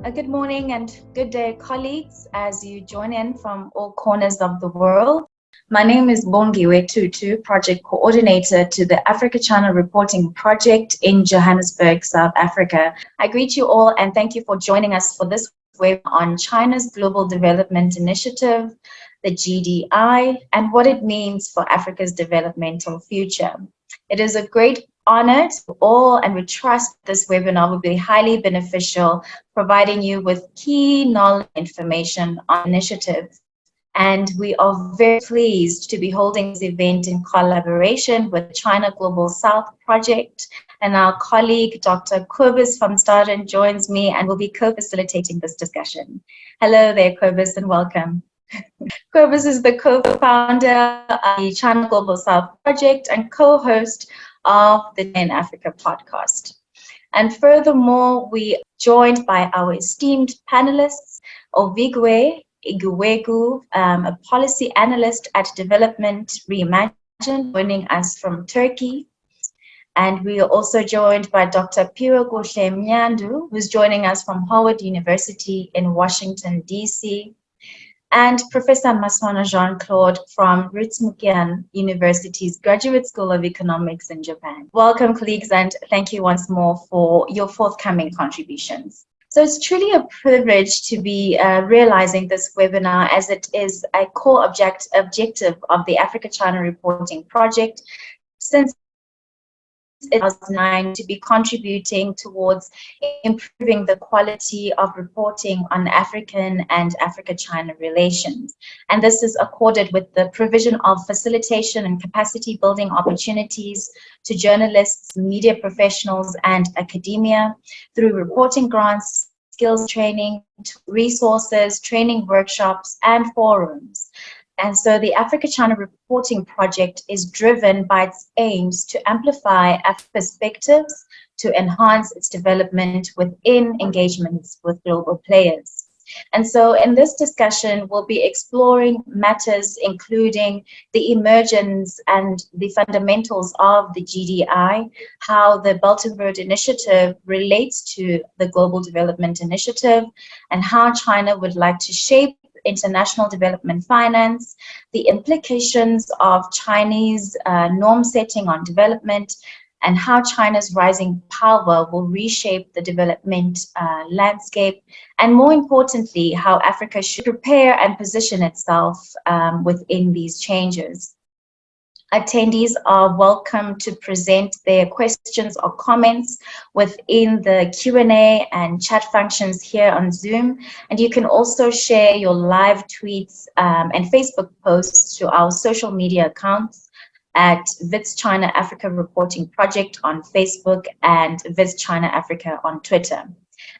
Good morning and good day, colleagues, as you join in from all corners of the world. My name is Bongiwe Tutu, Project Coordinator to the Africa-China Reporting Project in Johannesburg, South Africa. I greet you all and thank you for joining us for this webinar on China's Global Development Initiative, the GDI, and what it means for Africa's developmental future. It is a great honor to all, and we trust this webinar will be highly beneficial, providing you with key knowledge information on initiatives. And we are very pleased to be holding this event in collaboration with China Global South Project. And our colleague, Dr. Kobus van Staden, joins me and will be co-facilitating this discussion. Hello there, Kobus, and welcome. Kobus is the co-founder of the China Global South Project and co-host of the in Africa podcast. And furthermore, we are joined by our esteemed panelists, Ovigwe Iguwegu, a policy analyst at Development Reimagined, joining us from Turkey. And we are also joined by Dr. Piro Goshe Mnyandu, who's joining us from Howard University in Washington, D.C., and Professor Maswana Jean-Claude from Ritsumeikan University's Graduate School of Economics in Japan. Welcome, colleagues, and thank you once more for your forthcoming contributions. So it's truly a privilege to be realizing this webinar, as it is a core objective of the Africa-China Reporting Project since 2009 to be contributing towards improving the quality of reporting on African and Africa-China relations. And this is accorded with the provision of facilitation and capacity building opportunities to journalists, media professionals, and academia through reporting grants, skills training, resources, training workshops, and forums. And so the Africa-China Reporting Project is driven by its aims to amplify Africa's perspectives, to enhance its development within engagements with global players. And so in this discussion, we'll be exploring matters including the emergence and the fundamentals of the GDI, how the Belt and Road Initiative relates to the Global Development Initiative, and how China would like to shape international development finance, the implications of Chinese norm setting on development, and how China's rising power will reshape the development landscape, and more importantly, how Africa should prepare and position itself within these changes. Attendees are welcome to present their questions or comments within the Q&A and chat functions here on Zoom. And you can also share your live tweets and Facebook posts to our social media accounts at WITS China Africa Reporting Project on Facebook and WITS China Africa on Twitter.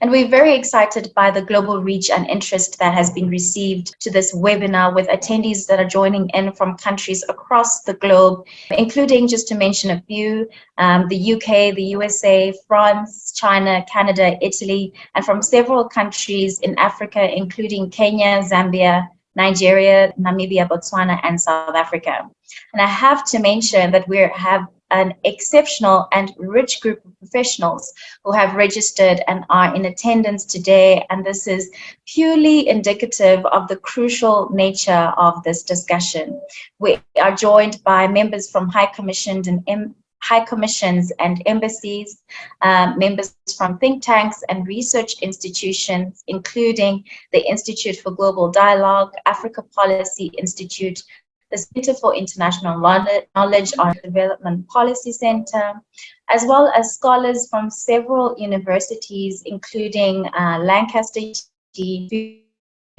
And we're very excited by the global reach and interest that has been received to this webinar, with attendees that are joining in from countries across the globe, including, just to mention a few, the UK, the USA, France, China, Canada, Italy, and from several countries in Africa, including Kenya, Zambia, Nigeria, Namibia, Botswana, and South Africa. And I have to mention that we have an exceptional and rich group of professionals who have registered and are in attendance today. And this is purely indicative of the crucial nature of this discussion. We are joined by members from high commissions and embassies, members from think tanks and research institutions, including the Institute for Global Dialogue, Africa Policy Institute, the Center for International Knowledge on Development Policy Center, as well as scholars from several universities, including Lancaster, the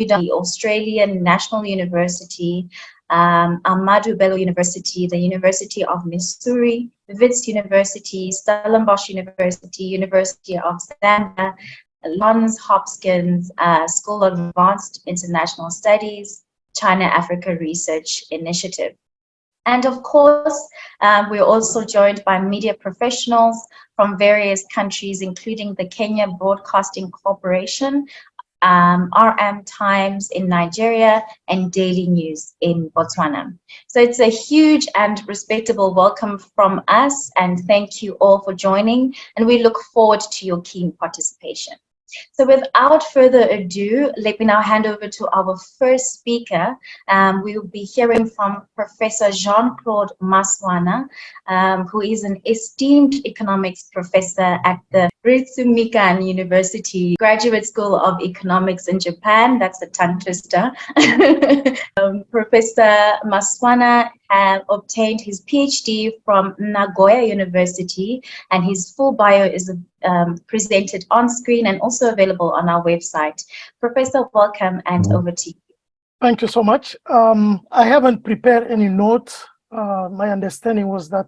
Australian National University, Ahmadu Bello University, the University of Missouri, Wits University, Stellenbosch University, University of Zambia, Johns Hopkins School of Advanced International Studies, China-Africa Research Initiative. And of course, we're also joined by media professionals from various countries, including the Kenya Broadcasting Corporation, RM Times in Nigeria, and Daily News in Botswana. So it's a huge and respectable welcome from us, and thank you all for joining, and we look forward to your keen participation. So without further ado, let me now hand over to our first speaker. We will be hearing from Professor Jean-Claude Maswana, who is an esteemed economics professor at the Ritsumeikan University Graduate School of Economics in Japan. That's a tongue twister. Professor Maswana obtained his PhD from Nagoya University, and his full bio is presented on screen and also available on our website. Professor, welcome, and over to you. Thank you so much. I haven't prepared any notes. My understanding was that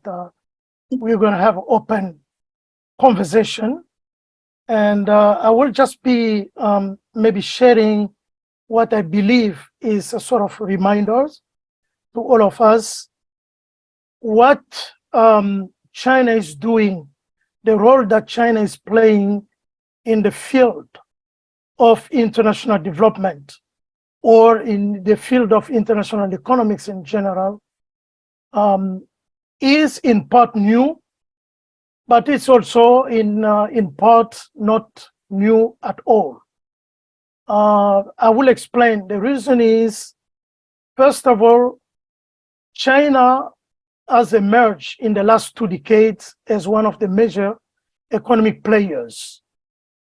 we're going to have an open conversation, and I will just be maybe sharing what I believe is a sort of reminders to all of us what China is doing, the role that China is playing in the field of international development or in the field of international economics in general, is in part new, but it's also in part not new at all. I will explain. The reason is, first of all, China has emerged in the last 2 decades as one of the major economic players.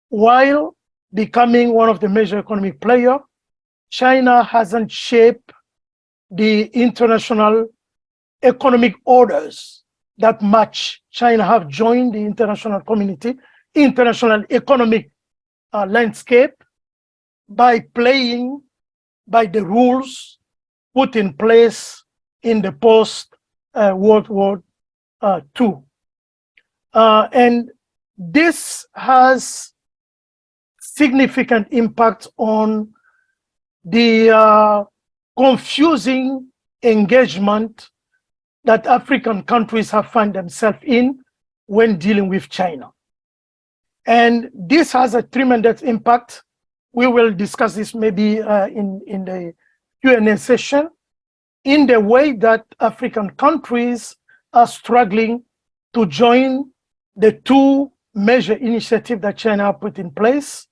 While becoming one of the major economic players, China hasn't shaped the international economic orders that much. China have joined the international community, international economic landscape by playing by the rules put in place in the post-World War II. And this has significant impact on the confusing engagement that African countries have found themselves in when dealing with China. And this has a tremendous impact. We will discuss this maybe in the Q&A session, in the way that African countries are struggling to join the 2 major initiatives that China put in place.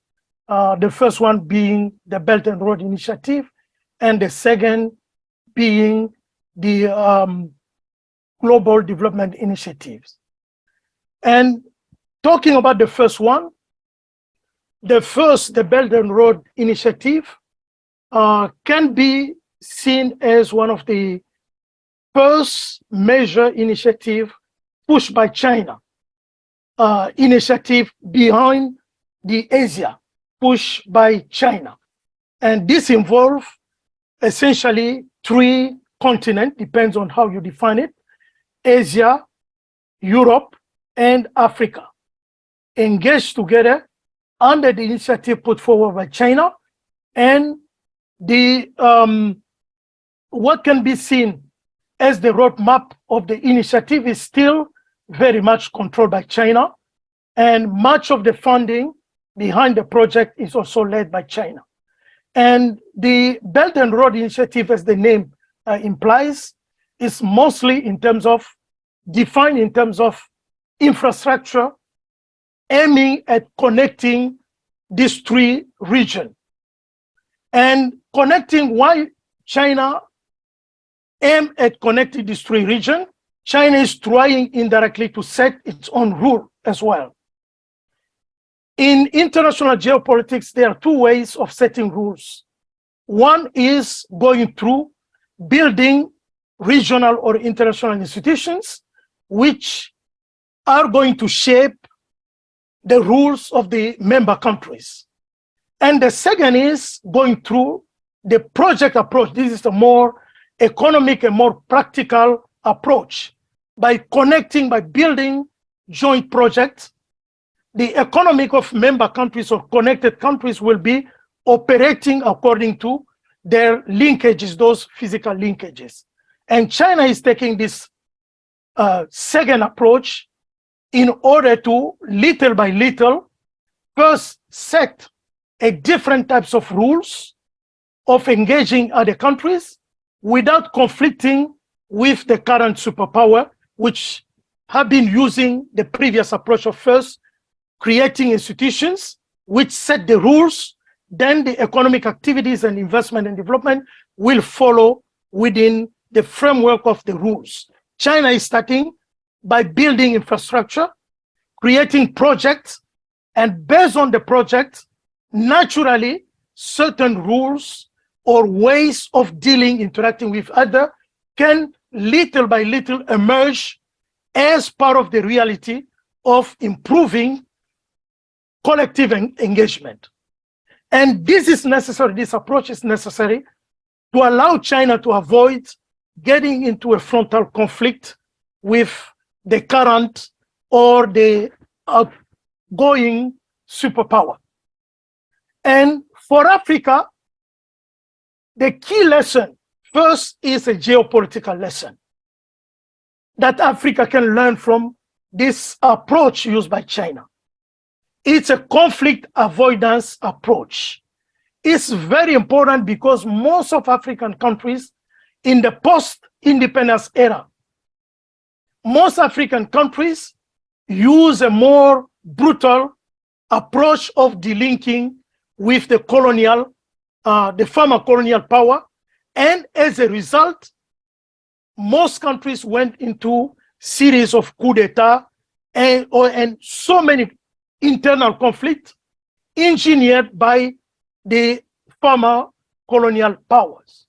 The first one being the Belt and Road Initiative, and the second being the Global Development Initiatives. And talking about the first one, the Belt and Road Initiative can be seen as one of the first major initiative pushed by China, initiative behind the Asia pushed by China. And this involves essentially 3 continents, depends on how you define it: Asia, Europe, and Africa, engaged together under the initiative put forward by China. And the what can be seen as the roadmap of the initiative is still very much controlled by China, and much of the funding behind the project is also led by China. And the Belt and Road Initiative, as the name implies, is mostly in terms of defined in terms of infrastructure, aiming at connecting these 3 regions. And connecting, why China aim at connecting these 3 regions, China is trying indirectly to set its own rule as well. In international geopolitics, there are 2 ways of setting rules. One is going through building regional or international institutions, which are going to shape the rules of the member countries. And the second is going through the project approach. This is a more economic and more practical approach. By connecting, by building joint projects, the economic of member countries or connected countries will be operating according to their linkages, those physical linkages. And China is taking this second approach in order to, little by little, first set a different types of rules of engaging other countries without conflicting with the current superpower, which have been using the previous approach of first creating institutions which set the rules, then the economic activities and investment and development will follow within the framework of the rules. China is starting by building infrastructure, creating projects, and based on the projects, naturally, certain rules or ways of dealing, interacting with others can little by little emerge as part of the reality of improving collective engagement. And this is necessary, this approach is necessary to allow China to avoid getting into a frontal conflict with the current or the outgoing superpower. And for Africa, the key lesson first is a geopolitical lesson that Africa can learn from this approach used by China. It's a conflict avoidance approach. It's very important because most of African countries in the post-independence era, most African countries use a more brutal approach of delinking with the colonial, the former colonial power. And as a result, most countries went into series of coup d'etat and so many internal conflicts engineered by the former colonial powers.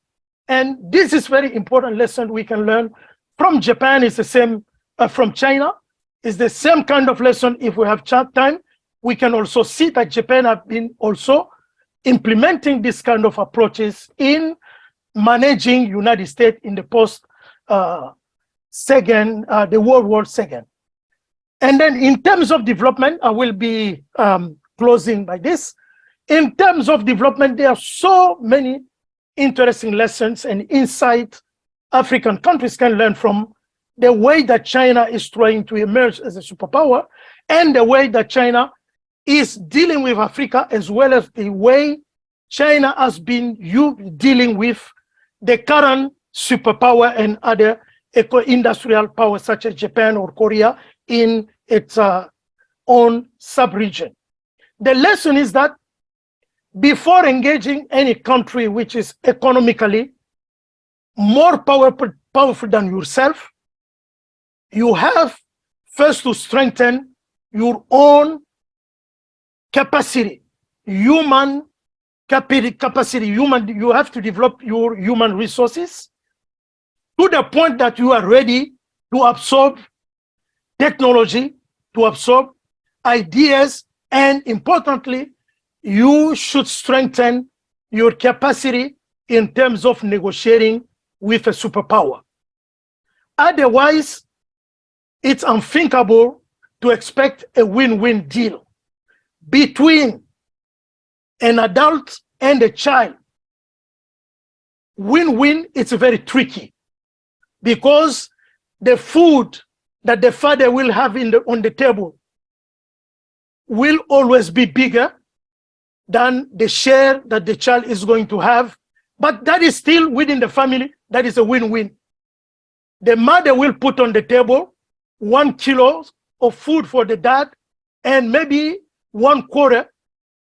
And this is very important lesson we can learn from Japan. Is the same from China. Is the same kind of lesson. If we have time, we can also see that Japan have been also implementing this kind of approaches in managing United States in the the World War II. And then in terms of development, I will be closing by this. In terms of development, there are so many interesting lessons and insight African countries can learn from the way that China is trying to emerge as a superpower and the way that China is dealing with Africa, as well as the way China has been dealing with the current superpower and other eco-industrial powers such as Japan or Korea in its own sub-region. The lesson is that before engaging any country which is economically more powerful than yourself, you have first to strengthen your own capacity, human capacity. You have to develop your human resources to the point that you are ready to absorb technology, to absorb ideas, and importantly, you should strengthen your capacity in terms of negotiating with a superpower. Otherwise, it's unthinkable to expect a win-win deal between an adult and a child. Win-win, it's very tricky because the food that the father will have on the table will always be bigger than the share that the child is going to have. But that is still within the family, that is a win-win. The mother will put on the table 1 kilo of food for the dad and maybe 1/4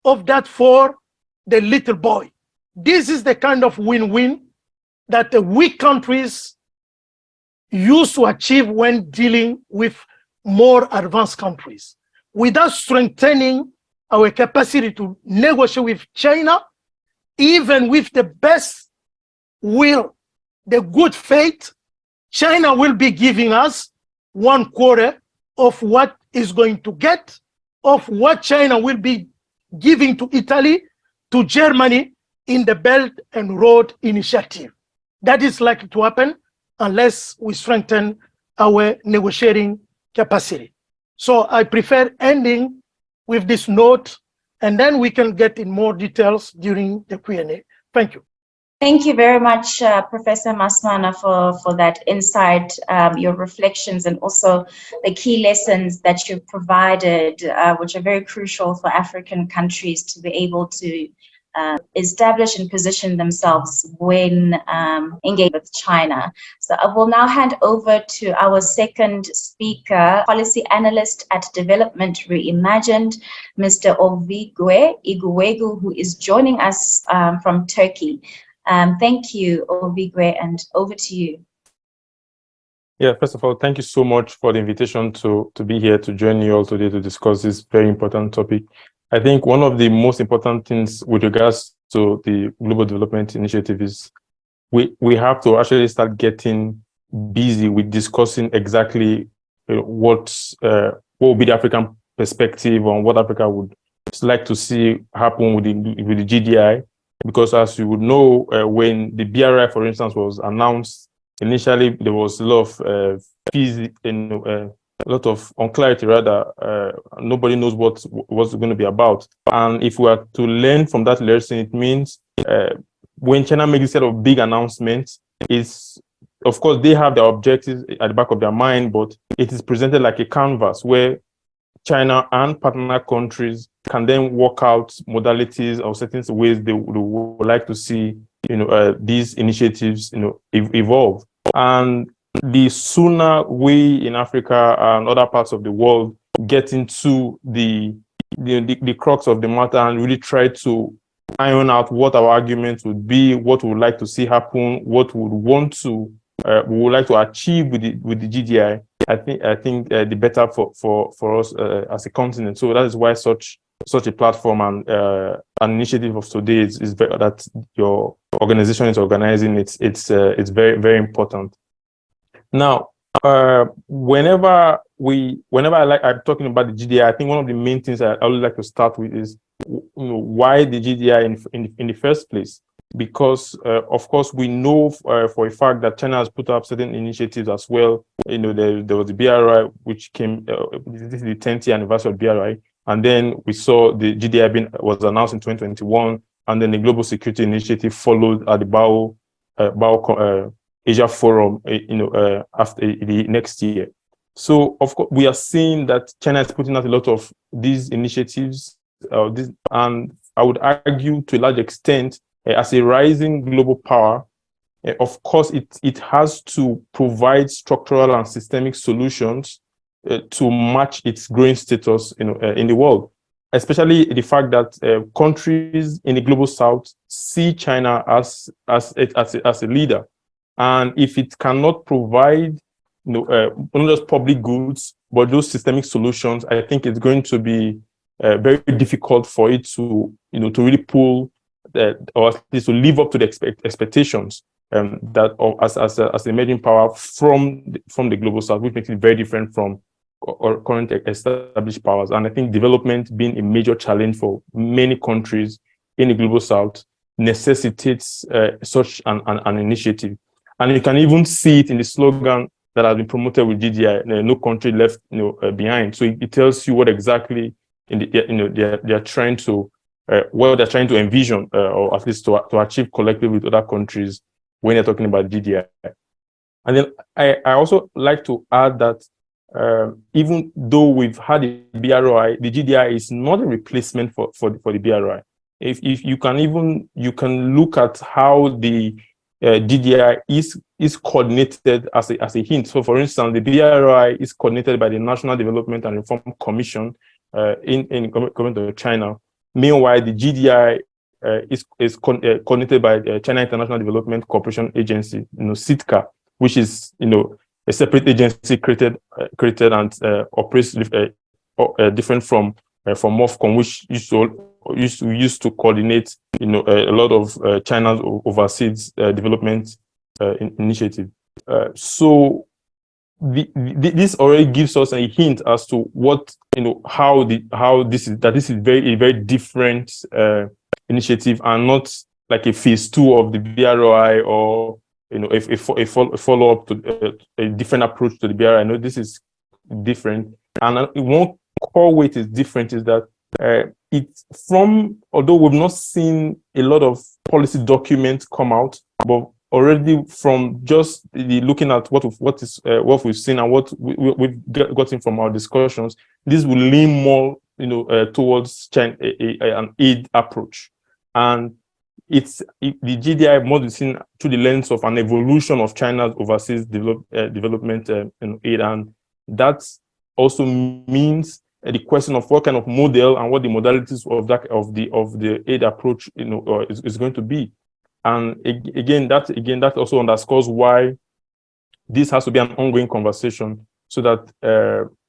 of that for the little boy. This is the kind of win-win that the weak countries used to achieve when dealing with more advanced countries. Without strengthening our capacity to negotiate with China, even with the best will, the good faith, China will be giving us 1/4 of what is going to get, of what China will be giving to Italy, to Germany in the Belt and Road Initiative. That is likely to happen unless we strengthen our negotiating capacity. So I prefer ending with this note, and then we can get in more details during the Q&A. Thank you. Thank you very much, Professor Masmana, for that insight, your reflections, and also the key lessons that you've provided, which are very crucial for African countries to be able to establish and position themselves when engaged with China. So I will now hand over to our second speaker, policy analyst at Development Reimagined, Mr. Ovigwe Igwegu, who is joining us from Turkey. Thank you, Ovigwe, and over to you. Yeah, first of all, thank you so much for the invitation to be here to join you all today to discuss this very important topic. I think one of the most important things with regards to the Global Development Initiative is we have to actually start getting busy with discussing exactly what will be the African perspective on what Africa would like to see happen with the GDI. Because as you would know, when the BRI, for instance, was announced, initially, there was a lot of a lot of unclarity. Rather, nobody knows what's going to be about. And if we are to learn from that lesson, it means when China makes a set of big announcements, it's of course they have their objectives at the back of their mind, but it is presented like a canvas where China and partner countries can then work out modalities or certain ways they would like to see these initiatives evolve. And the sooner we in Africa and other parts of the world get into the crux of the matter and really try to iron out what our arguments would be, what we would like to see happen, what we would like to achieve with the GDI, I think the better for us as a continent. So that is why such a platform and an initiative of today is that your organization is organizing. It's very, very important. Now, whenever I'm talking about the GDI, I think one of the main things I would like to start with is why the GDI in the first place. Because of course we know for a fact that China has put up certain initiatives as well. There was the BRI, which came. This is the 10th year anniversary of BRI, and then we saw the GDI was announced in 2021, and then the Global Security Initiative followed at the Bao Asia Forum, after the next year. So of course we are seeing that China is putting out a lot of these initiatives, and I would argue to a large extent, as a rising global power, of course, it has to provide structural and systemic solutions to match its growing status in the world, especially the fact that countries in the global south see China as a leader. And if it cannot provide not just public goods, but those systemic solutions, I think it's going to be very difficult for it to really pull or at least to live up to the expectations that as an emerging power from the global south, which makes it very different from our current established powers. And I think development being a major challenge for many countries in the global south necessitates such an initiative. And you can even see it in the slogan that has been promoted with GDI: no country left behind. So it tells you what exactly they're trying to what they're trying to envision, or at least to achieve collectively with other countries when they're talking about GDI. And then I also like to add that even though we've had the BRI, the GDI is not a replacement for the BRI. If you can look at how the GDI is coordinated as a hint. So, for instance, the BRI is coordinated by the National Development and Reform Commission in Government of China. Meanwhile, the GDI is coordinated by China International Development Cooperation Agency, CITCA, which is a separate agency created and operates different from MOFCOM, which used to coordinate a lot of China's overseas development initiative. So this already gives us a hint as to what how this is a very different initiative, and not like a phase 2 of the BRI, or a follow-up to a different approach to the BRI. I know this is different, and one core weight is different is that although we've not seen a lot of policy documents come out, but already from just looking at what we've seen and what we've gotten from our discussions, this will lean more towards China, an aid approach. And the GDI must be seen through the lens of an evolution of China's overseas development aid, and that also means the question of what kind of model and what the modalities of the aid approach is going to be. And again that also underscores why this has to be an ongoing conversation, so that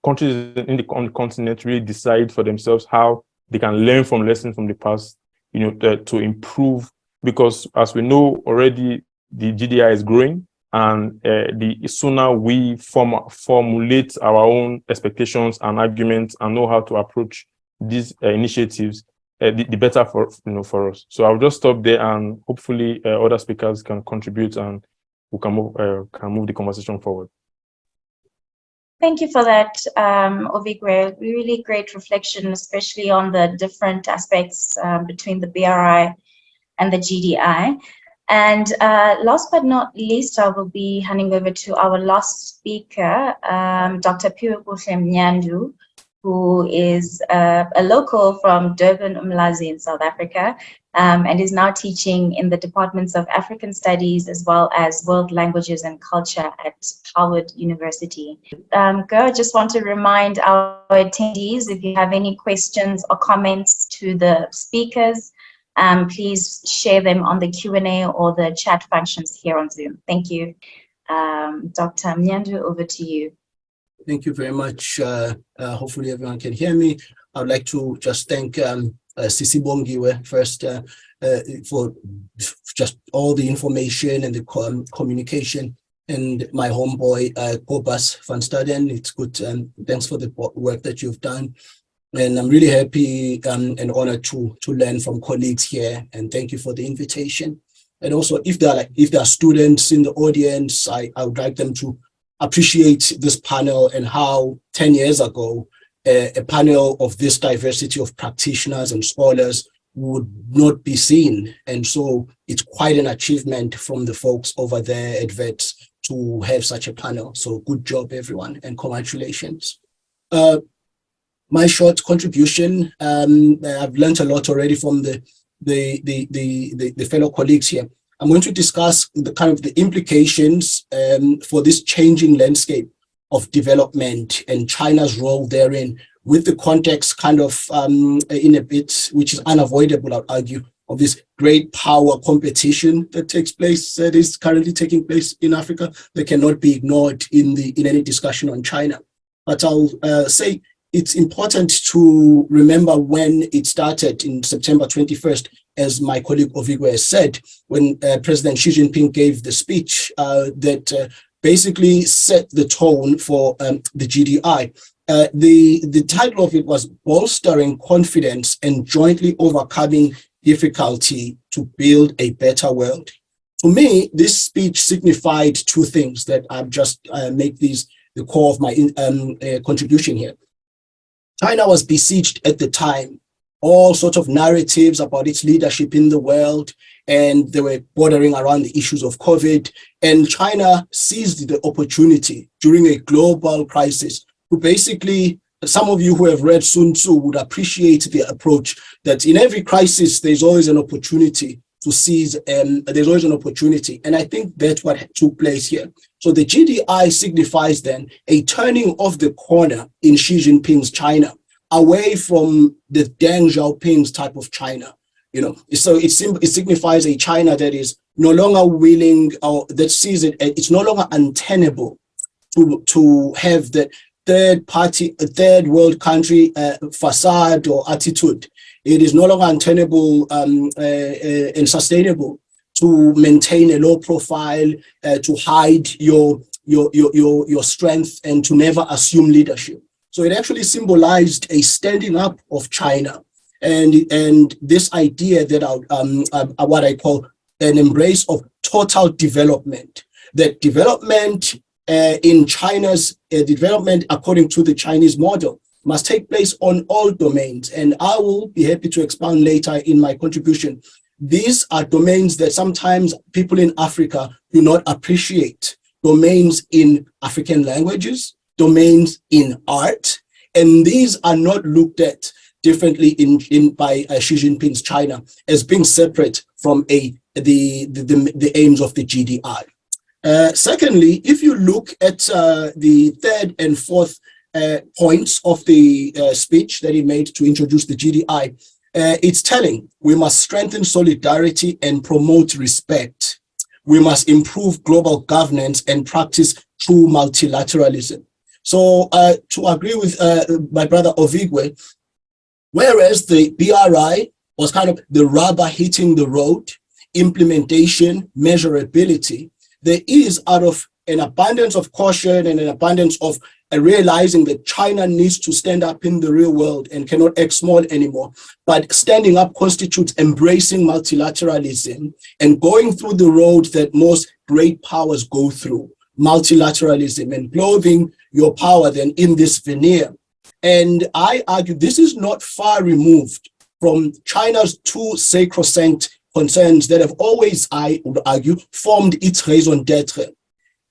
countries on the continent really decide for themselves how they can learn from lessons from the past, to improve. Because as we know already, the GDI is growing, and the sooner we formulate our own expectations and arguments and know how to approach these initiatives, the better for us. So I'll just stop there, and hopefully other speakers can contribute, and we can move the conversation forward. Thank you for that, Ovigwe. Really great reflection, especially on the different aspects between the BRI and the GDI. And last but not least, I will be handing over to our last speaker, Dr. Piwekuhle Mnyandu, who is a local from Durban, Umlazi in South Africa, and is now teaching in the departments of African Studies as well as World Languages and Culture at Howard University. I just want to remind our attendees, if you have any questions or comments to the speakers, please share them on the Q&A or the chat functions here on Zoom. Thank you. Dr. Mnyandu, over to you. Thank you very much. Hopefully everyone can hear me. I would like to just thank Sisi Bongiwe first for just all the information and the communication, and my homeboy Kobus van Staden. It's good. Thanks for the work that you've done. And I'm really happy and honored to learn from colleagues here. And thank you for the invitation. And also, if there are students in the audience, I would like them to appreciate this panel and how 10 years ago, a panel of this diversity of practitioners and scholars would not be seen. And so it's quite an achievement from the folks over there at VETS to have such a panel. So good job, everyone, and congratulations. My short contribution, I've learned a lot already from the fellow colleagues here. I'm going to discuss the kind of the implications for this changing landscape of development and China's role therein, with the context kind of in a bit, which is unavoidable, I'd argue, of this great power competition that takes place, that is currently taking place in Africa, that cannot be ignored in any discussion on China. But I'll say it's important to remember when it started in September 21st, as my colleague Ovigwe has said, when President Xi Jinping gave the speech that basically set the tone for the GDI. The title of it was Bolstering Confidence and Jointly Overcoming Difficulty to Build a Better World. For me, this speech signified two things that I've just make these the core of my contribution here. China was besieged at the time, all sorts of narratives about its leadership in the world, and they were bordering around the issues of COVID. And China seized the opportunity during a global crisis to basically, some of you who have read Sun Tzu would appreciate the approach that in every crisis, there's always an opportunity to seize, there's always an opportunity. And I think that's what took place here. So the GDI signifies then a turning of the corner in Xi Jinping's China, away from the Deng Xiaoping's type of China. So it signifies a China that is no longer willing, or that sees it's no longer untenable to have that third world country facade or attitude. It is no longer untenable and sustainable to maintain a low profile, to hide your strength, and to never assume leadership. So it actually symbolized a standing up of China, and this idea that what I call an embrace of total development. That development in China's development, according to the Chinese model, must take place on all domains. And I will be happy to expound later in my contribution. These are domains that sometimes people in Africa do not appreciate. Domains in African languages, domains in art, and these are not looked at. differently by Xi Jinping's China as being separate from the aims of the GDI. Secondly, if you look at the third and fourth points of the speech that he made to introduce the GDI, it's telling we must strengthen solidarity and promote respect. We must improve global governance and practice true multilateralism. So to agree with my brother Ovigwe, whereas the BRI was kind of the rubber hitting the road, implementation, measurability, there is, out of an abundance of caution and an abundance of realizing that China needs to stand up in the real world and cannot act small anymore, but standing up constitutes embracing multilateralism and going through the road that most great powers go through, multilateralism, and clothing your power then in this veneer. And I argue this is not far removed from China's two sacrosanct concerns that have always, I would argue, formed its raison d'etre: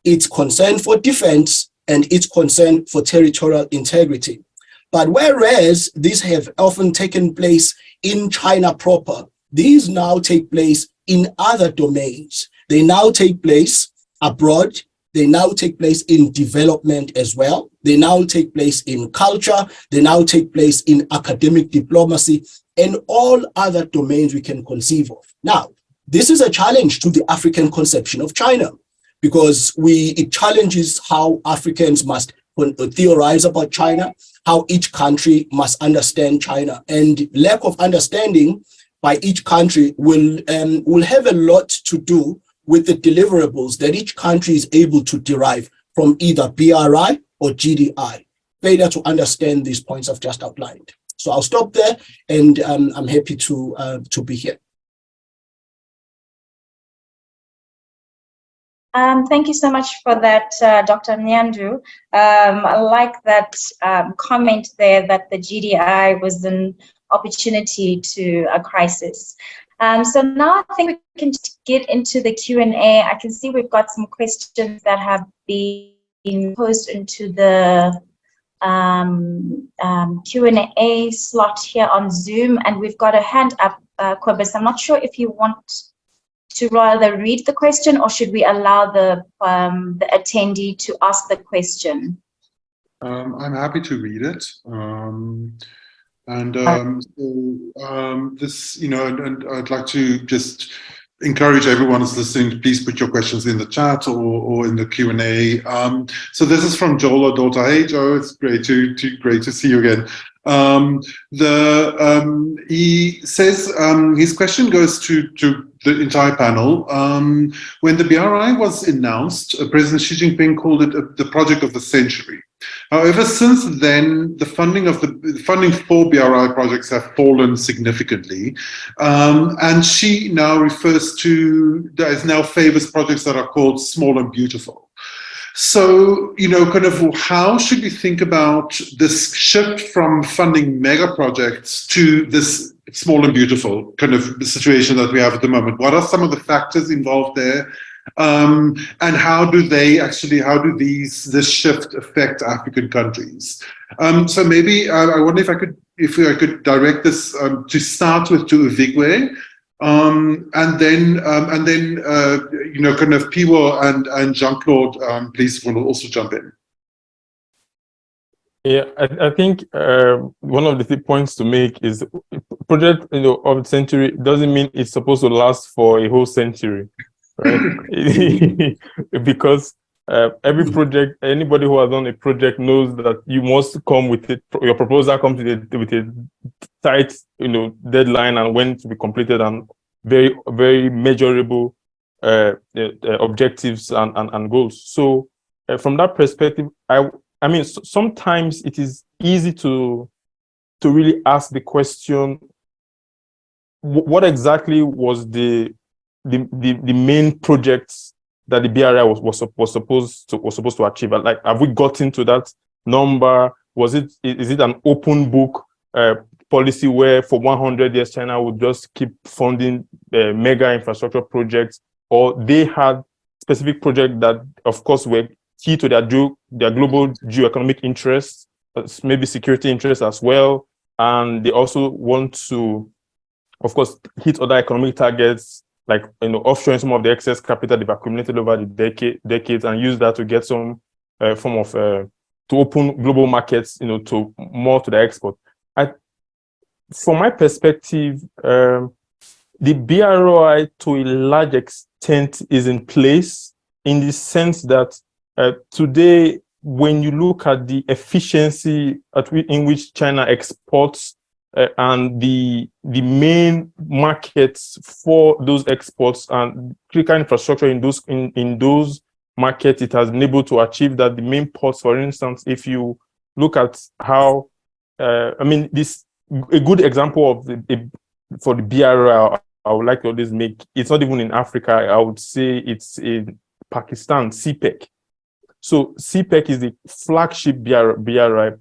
its concern for defense and its concern for territorial integrity. But whereas these have often taken place in China proper, these now take place in other domains. They now take place abroad. They now take place in development as well. They now take place in culture. They now take place in academic diplomacy and all other domains we can conceive of. Now, this is a challenge to the African conception of China, because it challenges how Africans must theorize about China, how each country must understand China, and lack of understanding by each country will have a lot to do with the deliverables that each country is able to derive from either BRI or GDI. Failure to understand these points I've just outlined. So I'll stop there, and I'm happy to be here. Thank you so much for that, Dr. Nyandu. I like that comment there that the GDI was an opportunity to a crisis. So now I think we can get into the Q&A. I can see we've got some questions that have been posed into the Q&A slot here on Zoom, and we've got a hand up, Kobus. I'm not sure if you want to rather read the question, or should we allow the attendee to ask the question? I'm happy to read it. This, and I'd like to just encourage everyone who's listening, please put your questions in the chat or in the Q&A. So this is from Joel Adota. Hey Joe, it's great to see you again. He says his question goes to the entire panel. When the BRI was announced, President Xi Jinping called it the project of the century. However, since then, the funding for BRI projects have fallen significantly, and Xi now favors projects that are called small and beautiful. So, kind of how should we think about this shift from funding mega projects to this small and beautiful kind of situation that we have at the moment? What are some of the factors involved there? And how do this shift affect African countries? So maybe I wonder if I could direct this to start with to Uvigwe, and then kind of Piwo and Jean-Claude, please will also jump in. Yeah, I think one of the points to make is project of the century doesn't mean it's supposed to last for a whole century, right? Because every project, anybody who has done a project knows that you must come with it. Your proposal comes with a tight, deadline and when to be completed, and very, very measurable objectives and goals. So from that perspective, I mean, sometimes it is easy to really ask the question: what exactly was the main projects that the BRI was supposed to achieve? Like, have we gotten to that number? Is it an open book policy where for 100 years China would just keep funding mega infrastructure projects, or they had specific projects that, of course, were key to their global geoeconomic interests, maybe security interests as well? and they also want to, of course, hit other economic targets, like offshoring some of the excess capital they've accumulated over the decades, and use that to get some form of to open global markets, to more to the export. From my perspective, the BRI to a large extent is in place, in the sense that today, when you look at the efficiency in which China exports and the main markets for those exports and critical infrastructure in those markets, it has been able to achieve that. The main ports, for instance, if you look at how, a good example of for the BRI, I would like to always make, it's not even in Africa, I would say it's in Pakistan, CPEC. So CPEC is the flagship BRI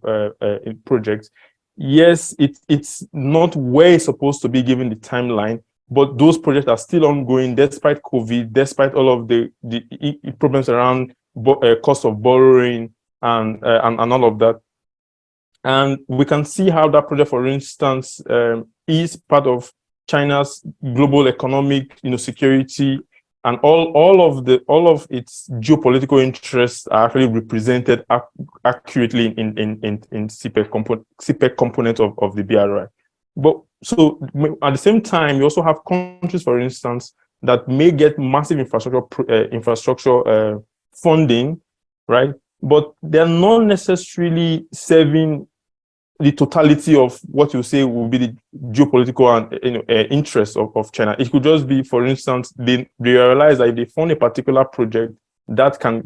project. Yes, it's not where it's supposed to be given the timeline, but those projects are still ongoing despite COVID, despite all of the problems around cost of borrowing and all of that. And we can see how that project, for instance, is part of China's global economic, security, and all of its geopolitical interests are actually represented accurately in CPEC component of the BRI. But so at the same time, you also have countries, for instance, that may get massive infrastructure funding, right? But they're not necessarily serving the totality of what you say will be the geopolitical and interests of China. It could just be, for instance, they realize that if they fund a particular project that can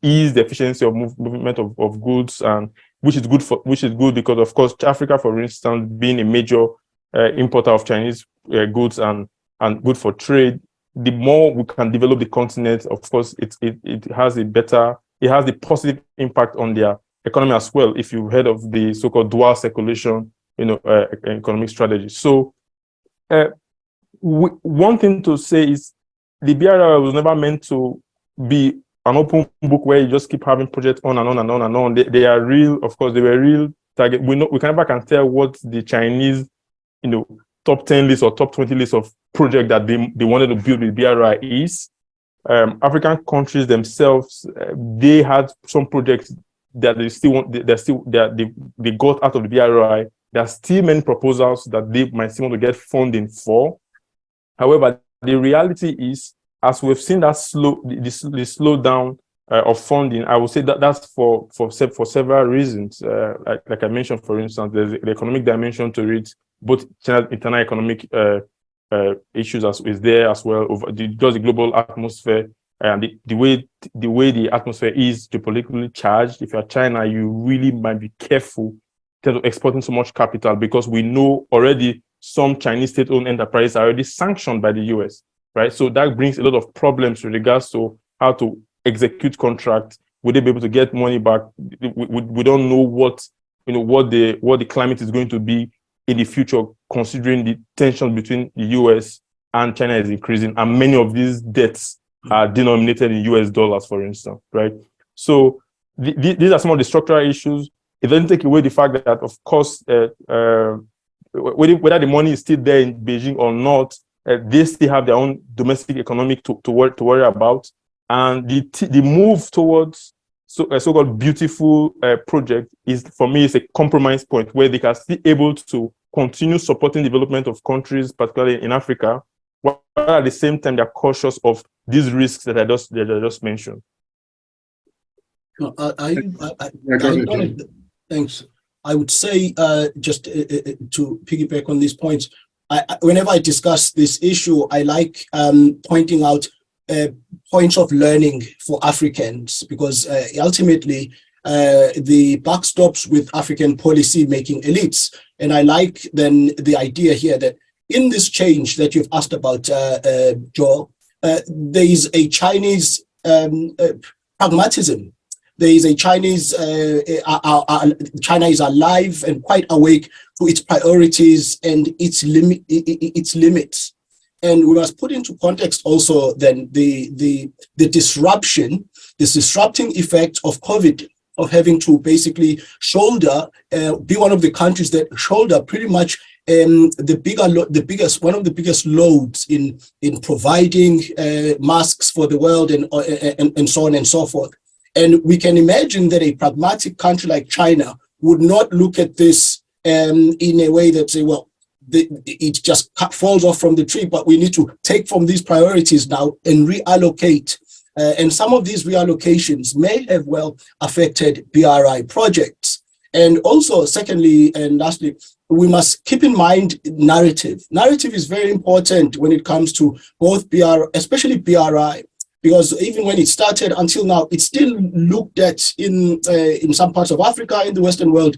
ease the efficiency of movement of goods, and which is good because, of course, Africa, for instance, being a major importer of Chinese goods and good for trade, the more we can develop the continent, of course, it has the positive impact on their economy as well, if you've heard of the so-called dual circulation, economic strategy. So one thing to say is the BRI was never meant to be an open book where you just keep having projects on and on and on and on. They are real, of course, they were real target. We never can tell what the Chinese, top 10 list or top 20 list of projects that they wanted to build with BRI is. African countries themselves, they had some projects that they got out of the BRI. There are still many proposals that they might still want to get funding for. However, the reality is, as we've seen that the slowdown of funding, I would say that's for several reasons. Like I mentioned, for instance, there's the economic dimension to it. Both China's internal economic issues is there as well, over just the global atmosphere. And the way the atmosphere is geopolitically charged, if you're China, you really might be careful in terms of exporting so much capital, because we know already some Chinese state-owned enterprises are already sanctioned by the US, right? So that brings a lot of problems with regards to how to execute contracts. Would they be able to get money back? We don't know what the climate is going to be in the future, considering the tension between the US and China is increasing, and many of these debts are denominated in US dollars, for instance, right? So these are some of the structural issues. It doesn't take away the fact that, of course, whether the money is still there in Beijing or not, they still have their own domestic economic to worry about. And the move towards a so-called beautiful project is, for me, is a compromise point where they can still able to continue supporting development of countries, particularly in Africa, while at the same time they're cautious of these risks that I just mentioned. Thanks. I would say, just to piggyback on these points, whenever I discuss this issue, I like pointing out points of learning for Africans, because ultimately the buck stops with African policy making elites. And I like then the idea here that in this change that you've asked about, Joel, there is a Chinese pragmatism. There is a Chinese, China is alive and quite awake to its priorities and its limits. And we must put into context also then the disrupting effect of COVID of having to basically shoulder, be one of the countries that shoulder pretty much one of the biggest loads in providing masks for the world and so on and so forth. And we can imagine that a pragmatic country like China would not look at this in a way that say, well, it just falls off from the tree, but we need to take from these priorities now and reallocate. And some of these reallocations may have well affected BRI projects. And also, secondly, and lastly, we must keep in mind narrative. Narrative is very important when it comes to both especially BRI, because even when it started until now, it's still looked at in some parts of Africa, in the Western world,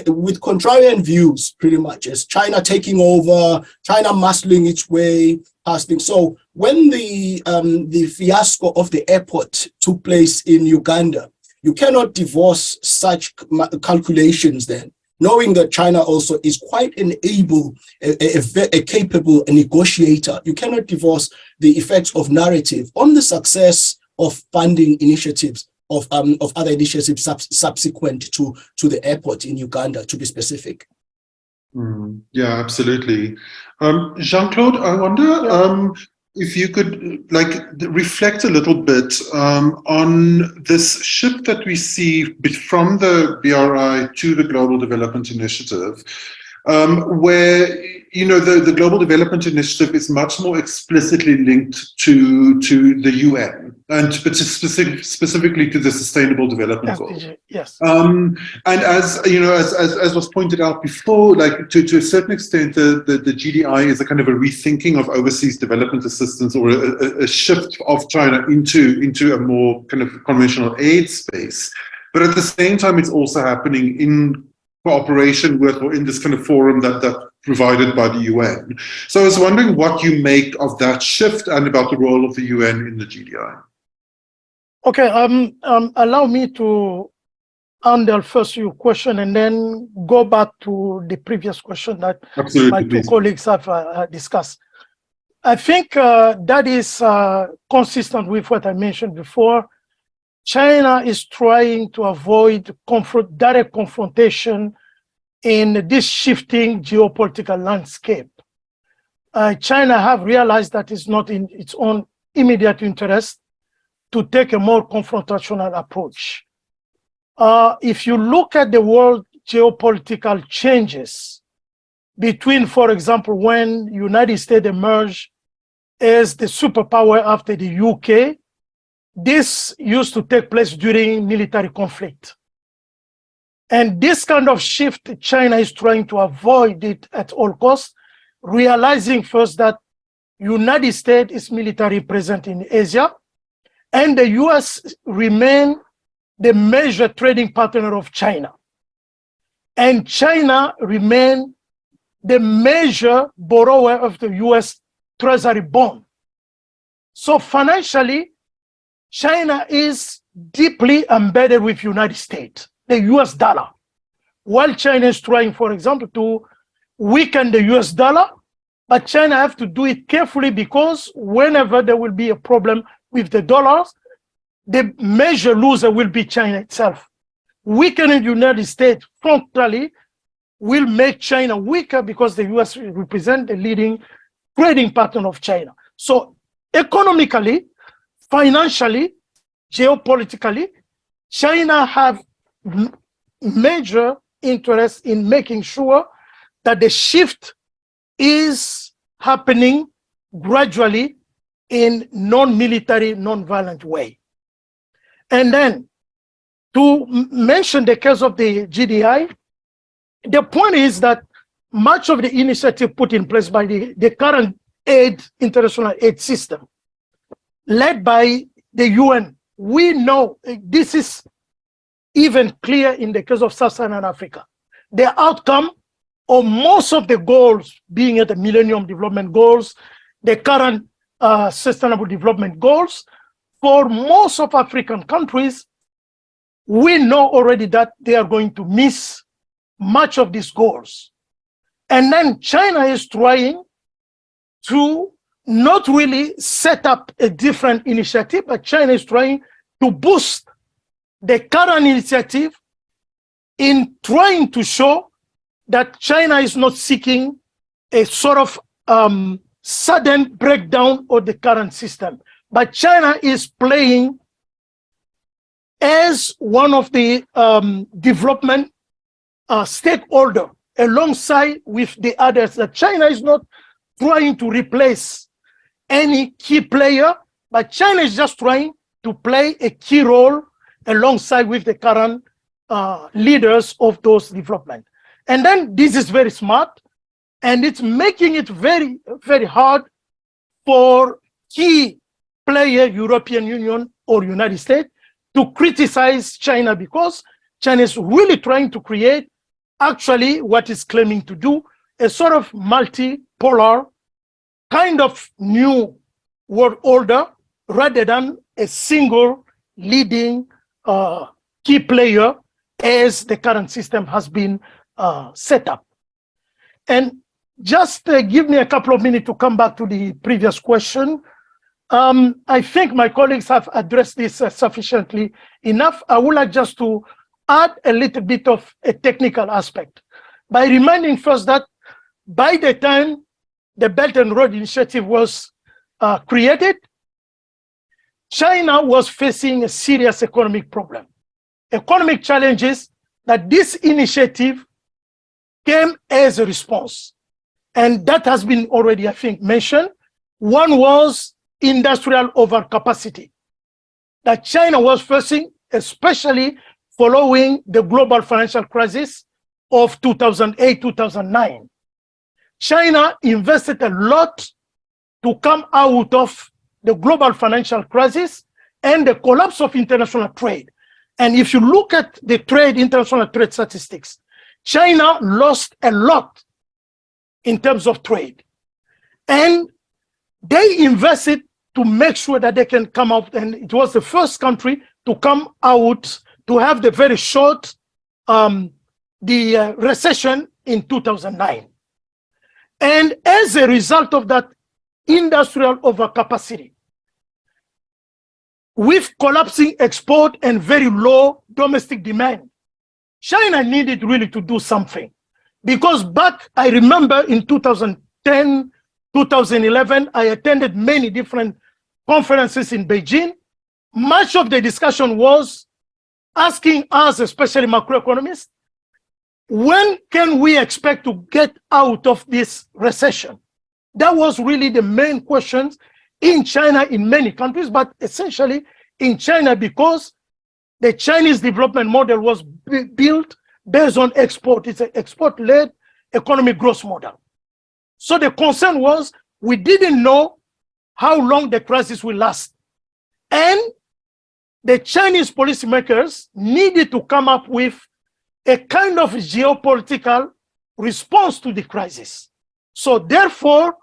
with contrarian views, pretty much, as China taking over, China muscling its way past things. So when the fiasco of the airport took place in Uganda, you cannot divorce such calculations then, knowing that China also is quite a capable negotiator. You cannot divorce the effects of narrative on the success of funding initiatives of other initiatives subsequent to the airport in Uganda, to be specific. Yeah, absolutely. Jean-Claude, I wonder if you could reflect a little bit on this shift that we see from the BRI to the Global Development Initiative, where the Global Development Initiative is much more explicitly linked to the UN and specifically to the Sustainable Development Goals. Yes. And as as was pointed out before, to a certain extent, the GDI is a kind of a rethinking of overseas development assistance, or a shift of China into a more kind of conventional aid space. But at the same time, it's also happening in cooperation with, or in this kind of forum that provided by the UN. So I was wondering what you make of that shift and about the role of the UN in the GDI. Okay, allow me to handle first your question and then go back to the previous question that my two colleagues have discussed. I think that is consistent with what I mentioned before. China is trying to avoid direct confrontation in this shifting geopolitical landscape. China have realized that it's not in its own immediate interest to take a more confrontational approach. If you look at the world geopolitical changes between, for example, when the United States emerged as the superpower after the UK, this used to take place during military conflict. And this kind of shift, China is trying to avoid it at all costs, realizing first that United States is military present in Asia, and the US remain the major trading partner of China. And China remain the major borrower of the US Treasury bond. So financially, China is deeply embedded with United States, the US dollar. While China is trying, for example, to weaken the US dollar, but China have to do it carefully, because whenever there will be a problem with the dollars, the major loser will be China itself. Weakening the United States frontally will make China weaker, because the US represent the leading trading partner of China. So economically, financially, geopolitically, China have major interest in making sure that the shift is happening gradually in non-military, non-violent way. And then to mention the case of the GDI, the point is that much of the initiative put in place by the current international aid system, led by the UN, we know this is even clear in the case of Sub-Saharan Africa. The outcome of most of the goals, being at the Millennium Development Goals, the current Sustainable Development Goals, for most of African countries, we know already that they are going to miss much of these goals. And then China is trying to not really set up a different initiative, but China is trying to boost the current initiative in trying to show that China is not seeking a sort of sudden breakdown of the current system, but China is playing as one of the development stakeholder alongside with the others. That China is not trying to replace any key player, but China is just trying to play a key role alongside with the current leaders of those development. And then this is very smart, and it's making it very, very hard for key player, European Union or United States, to criticize China, because China is really trying to create actually what is claiming to do a sort of multipolar kind of new world order rather than a single leading key player as the current system has been set up. And just give me a couple of minutes to come back to the previous question. I think my colleagues have addressed this sufficiently enough. I would like just to add a little bit of a technical aspect by reminding first that by the time the Belt and Road Initiative was created, China was facing a serious economic problem. Economic challenges that this initiative came as a response. And that has been already, I think, mentioned. One was industrial overcapacity that China was facing, especially following the global financial crisis of 2008, 2009. China invested a lot to come out of the global financial crisis and the collapse of international trade. And if you look at the international trade statistics, China lost a lot in terms of trade. And they invested to make sure that they can come out, and it was the first country to come out to have the very short recession in 2009. And as a result of that industrial overcapacity, with collapsing export and very low domestic demand, China needed really to do something. Because back, I remember in 2010, 2011, I attended many different conferences in Beijing. Much of the discussion was asking us, especially macroeconomists, when can we expect to get out of this recession? That was really the main questions in China, in many countries, but essentially in China, because the Chinese development model was built based on export. It's an export-led economic growth model. So the concern was we didn't know how long the crisis will last. And the Chinese policymakers needed to come up with a kind of geopolitical response to the crisis. So therefore,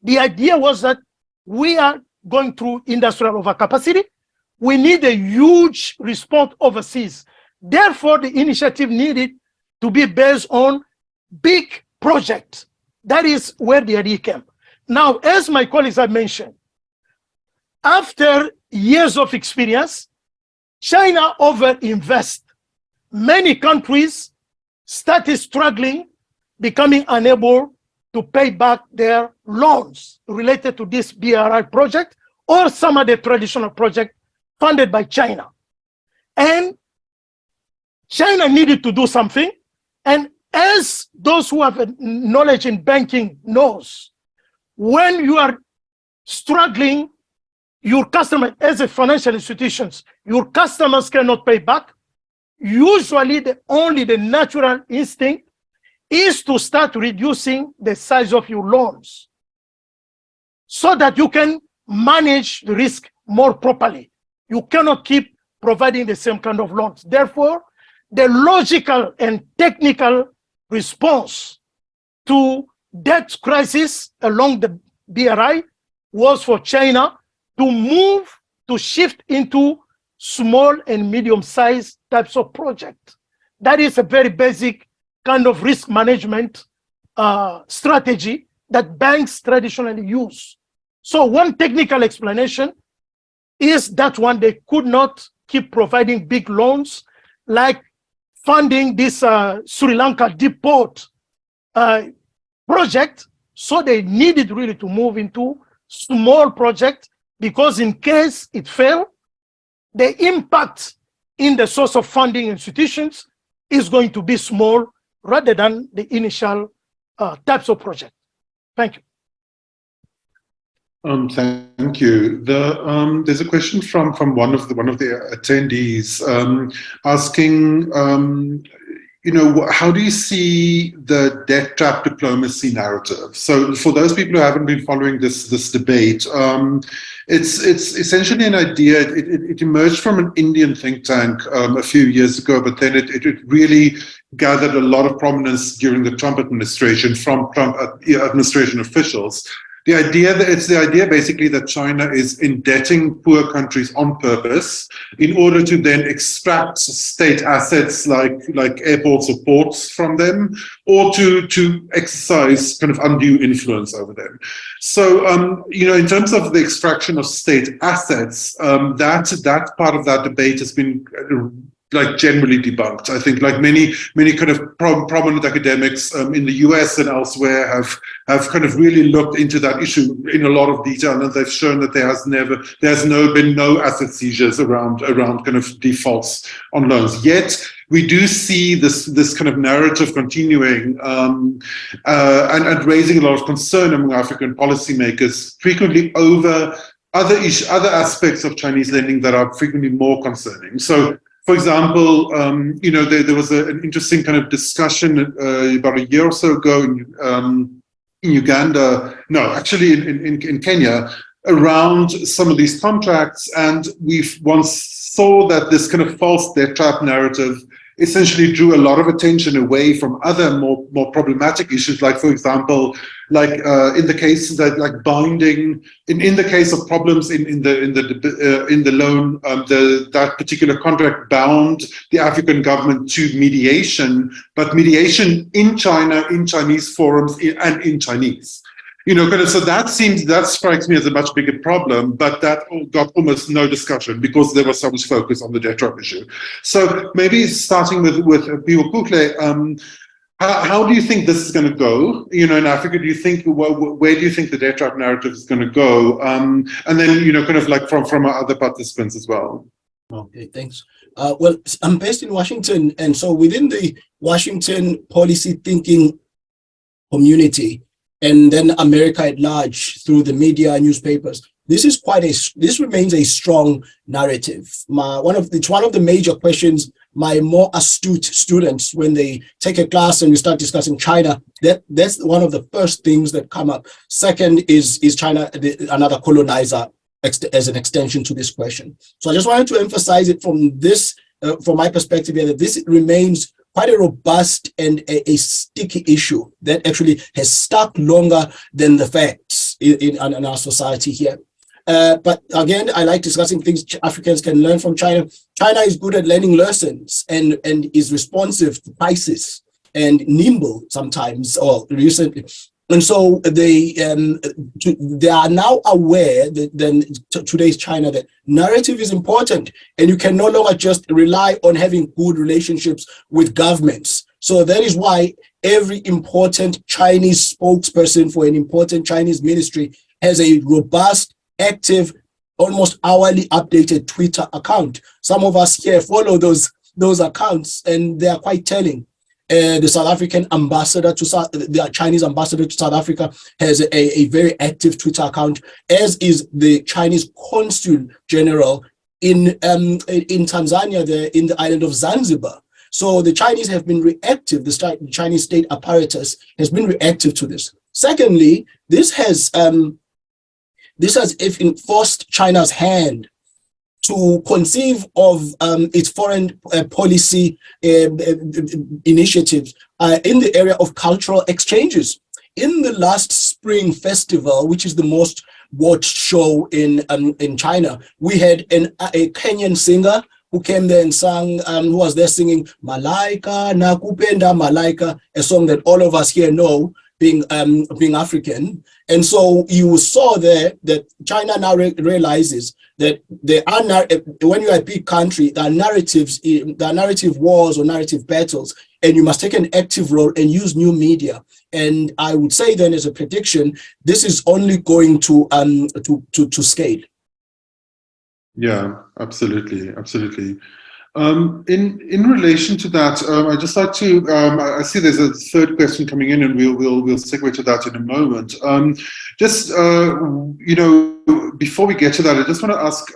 the idea was that we are going through industrial overcapacity. We need a huge response overseas. Therefore, the initiative needed to be based on big projects. That is where the idea came. Now, as my colleagues have mentioned, after years of experience, China overinvested. Many countries started struggling, becoming unable to pay back their loans related to this BRI project or some of the traditional projects funded by China. And China needed to do something. And as those who have knowledge in banking knows, when you are struggling, your customer, as a financial institutions, your customers cannot pay back. Usually, only the natural instinct is to start reducing the size of your loans so that you can manage the risk more properly. You cannot keep providing the same kind of loans. Therefore, the logical and technical response to debt crisis along the BRI was for China to shift into small and medium-sized types of projects. That is a very basic kind of risk management strategy that banks traditionally use. So one technical explanation is that one, they could not keep providing big loans, like funding this Sri Lanka deep port project. So they needed really to move into small project, because in case it failed, the impact in the source of funding institutions is going to be small rather than the initial types of project. Thank you. Thank you. There's a question from one of the attendees asking, how do you see the debt trap diplomacy narrative? So for those people who haven't been following this debate, it's essentially an idea. It emerged from an Indian think tank a few years ago, but then it really gathered a lot of prominence during the Trump administration from Trump administration officials. It's the idea basically that China is indebting poor countries on purpose in order to then extract state assets like airports or ports from them, or to exercise kind of undue influence over them. So, in terms of the extraction of state assets, that part of that debate has been generally debunked. I think many kind of prominent academics in the US and elsewhere have kind of really looked into that issue in a lot of detail, and they've shown that there's been no asset seizures around kind of defaults on loans. Yet we do see this kind of narrative continuing and raising a lot of concern among African policymakers, frequently over other aspects of Chinese lending that are frequently more concerning. So, for example, there was an interesting kind of discussion about a year or so ago in Uganda, no, actually in Kenya, around some of these contracts, and we once saw that this kind of false debt trap narrative essentially drew a lot of attention away from other more problematic issues, like, for example, in the case that binding in the case of problems in the loan, that particular contract bound the African government to mediation, but mediation in China, in Chinese forums, and in Chinese. So that strikes me as a much bigger problem, but that got almost no discussion because there was so much focus on the debt trap issue. So maybe starting with Piwakukle, how do you think this is going to go? In Africa, do you think where do you think the debt trap narrative is going to go? And then kind of from our other participants as well. Okay, thanks. Well, I'm based in Washington, and so within the Washington policy thinking community, and then America at large through the media, newspapers, this remains a strong narrative. It's one of the major questions my more astute students, when they take a class and we start discussing China, that's one of the first things that come up. Second is China another colonizer as an extension to this question? So I just wanted to emphasize it from my perspective here, that this remains quite a robust and a sticky issue that actually has stuck longer than the facts in our society here. But again, I like discussing things Africans can learn from China. China is good at learning lessons and is responsive to crisis and nimble sometimes, or recently. And so they are now aware that today's China, that narrative is important, and you can no longer just rely on having good relationships with governments. So that is why every important Chinese spokesperson for an important Chinese ministry has a robust, active, almost hourly updated Twitter account. Some of us here follow those accounts, and they are quite telling. The South African ambassador the Chinese ambassador to South Africa has a very active Twitter account, as is the Chinese consul general in Tanzania, there in the island of Zanzibar. So the Chinese have been reactive. The Chinese state apparatus has been reactive to this. Secondly, this has forced China's hand to conceive of its foreign policy initiatives in the area of cultural exchanges. In the last Spring Festival, which is the most watched show in China, we had a Kenyan singer who came there and sang, who was there singing Malaika Nakupenda Malaika, a song that all of us here know. being African. And so you saw there that China now realizes that there are, when you're a big country, there are narratives, there are narrative wars or narrative battles, and you must take an active role and use new media. And I would say then, as a prediction, this is only going to scale. Yeah, absolutely, absolutely. In relation to that, I just like to. I see there's a third question coming in, and we'll segue to that in a moment. You know, before we get to that, I just want to ask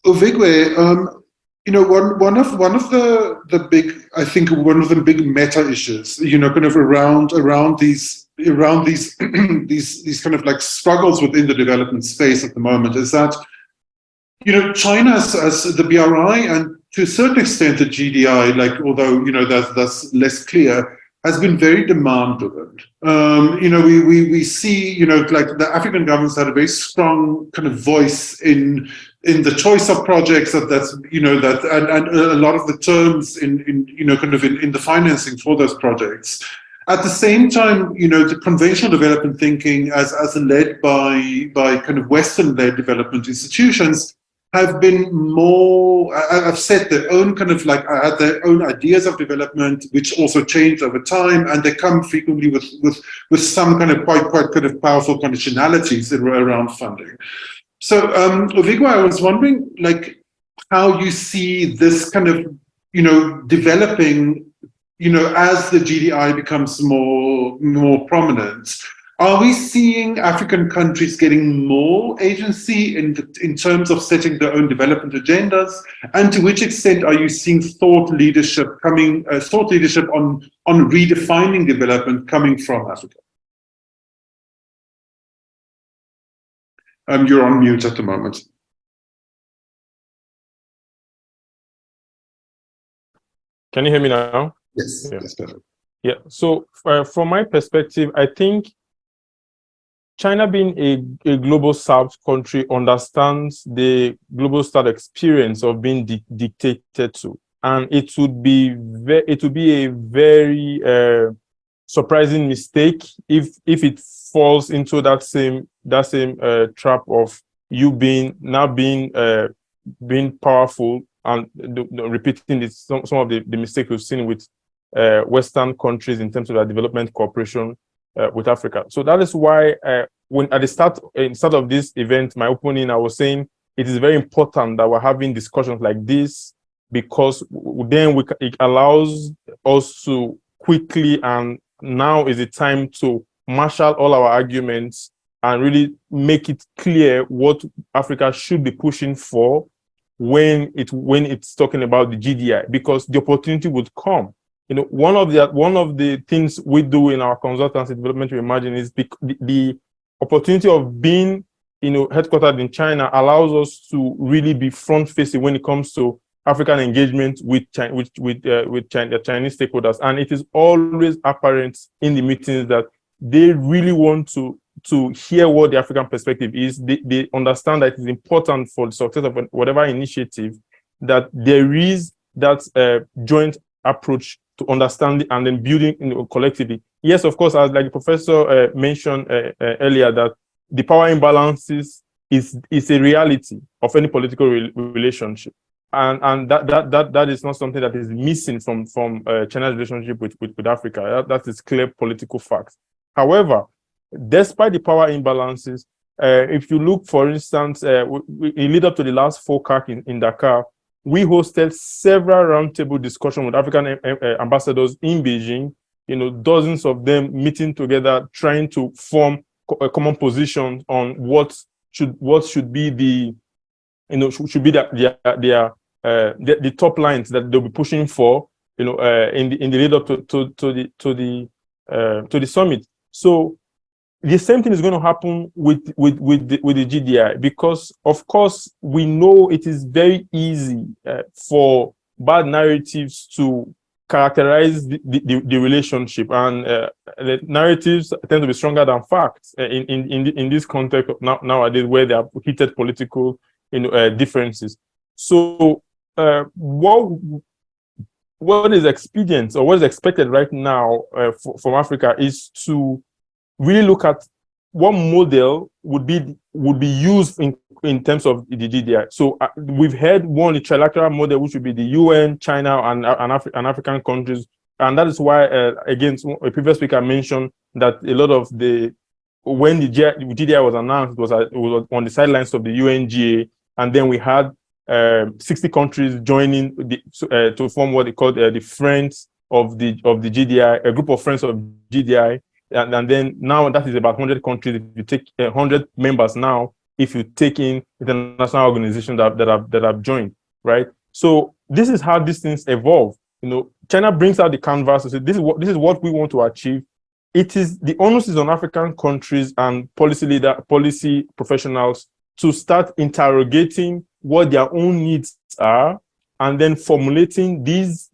Ovigwe. You know, one of the big, I think one of the big meta issues, you know, kind of around these these kind of like struggles within the development space at the moment is that, you know, China as the BRI and to a certain extent the GDI, like, although, you know, that's less clear, has been very demand driven. You know, we see, you know, like the African governments had a very strong kind of voice in the choice of projects that's, you know, that and a lot of the terms in you know, kind of in the financing for those projects. At the same time, you know, the conventional development thinking as led by kind of Western-led development institutions have been more, I've set their own kind of like, had their own ideas of development, which also changed over time, and they come frequently with some kind of quite kind of powerful conditionalities around funding. So, Ovigwe, I was wondering, like, how you see this kind of, you know, developing, you know, as the GDI becomes more prominent. Are we seeing African countries getting more agency in terms of setting their own development agendas? And to which extent are you seeing thought leadership on redefining development coming from Africa? You're on mute at the moment. Can you hear me now? Yes, yeah. Yes, perfect. Yeah, so from my perspective, I think China, being a global south country, understands the global south experience of being dictated to, and it would be a very surprising mistake if it falls into that same trap of you being powerful and repeating some of the mistakes we've seen with Western countries in terms of their development cooperation with Africa. So that is why when at the start of this event, my opening, I was saying it is very important that we're having discussions like this, because then it allows us to quickly, and now is the time to marshal all our arguments and really make it clear what Africa should be pushing for when it's talking about the GDI, because the opportunity would come. You know, one of the things we do in our consultancy development reimagining is the opportunity of being, you know, headquartered in China allows us to really be front facing when it comes to African engagement with Chinese stakeholders, and it is always apparent in the meetings that they really want to hear what the African perspective is. They understand that it is important for the success of whatever initiative that there is that joint approach to understand and then building, you know, collectively. Yes, of course, as like the professor mentioned earlier, that the power imbalances is a reality of any political relationship, and that is not something that is missing from China's relationship with Africa. That is clear political fact. However, despite the power imbalances, if you look, for instance, in lead up to the last FOCAC in Dakar, we hosted several roundtable discussions with African ambassadors in Beijing, you know, dozens of them meeting together, trying to form a common position on what should be the, you know, should be the top lines that they'll be pushing for, you know, in the lead up to the summit. So the same thing is going to happen with the GDI, because of course we know it is very easy for bad narratives to characterize the relationship, and the narratives tend to be stronger than facts in this context nowadays, where there are heated political, you know, differences. So what what is expedient or what is expected right now from Africa is to really look at what model would be used in terms of the GDI. So we've had one, the trilateral model, which would be the UN, China, and African countries. And that is why, again, a previous speaker mentioned that a lot of when the GDI was announced, it was on the sidelines of the UNGA, and then we had 60 countries joining to form what they called the Friends of the GDI, a group of Friends of GDI. And then now that is about 100 countries. If you take 100 members now, if you take in international organizations that have joined, right? So this is how these things evolve. China brings out the canvas and says, this is what we want to achieve. It is the onus is on African countries and policy professionals to start interrogating what their own needs are, and then formulating these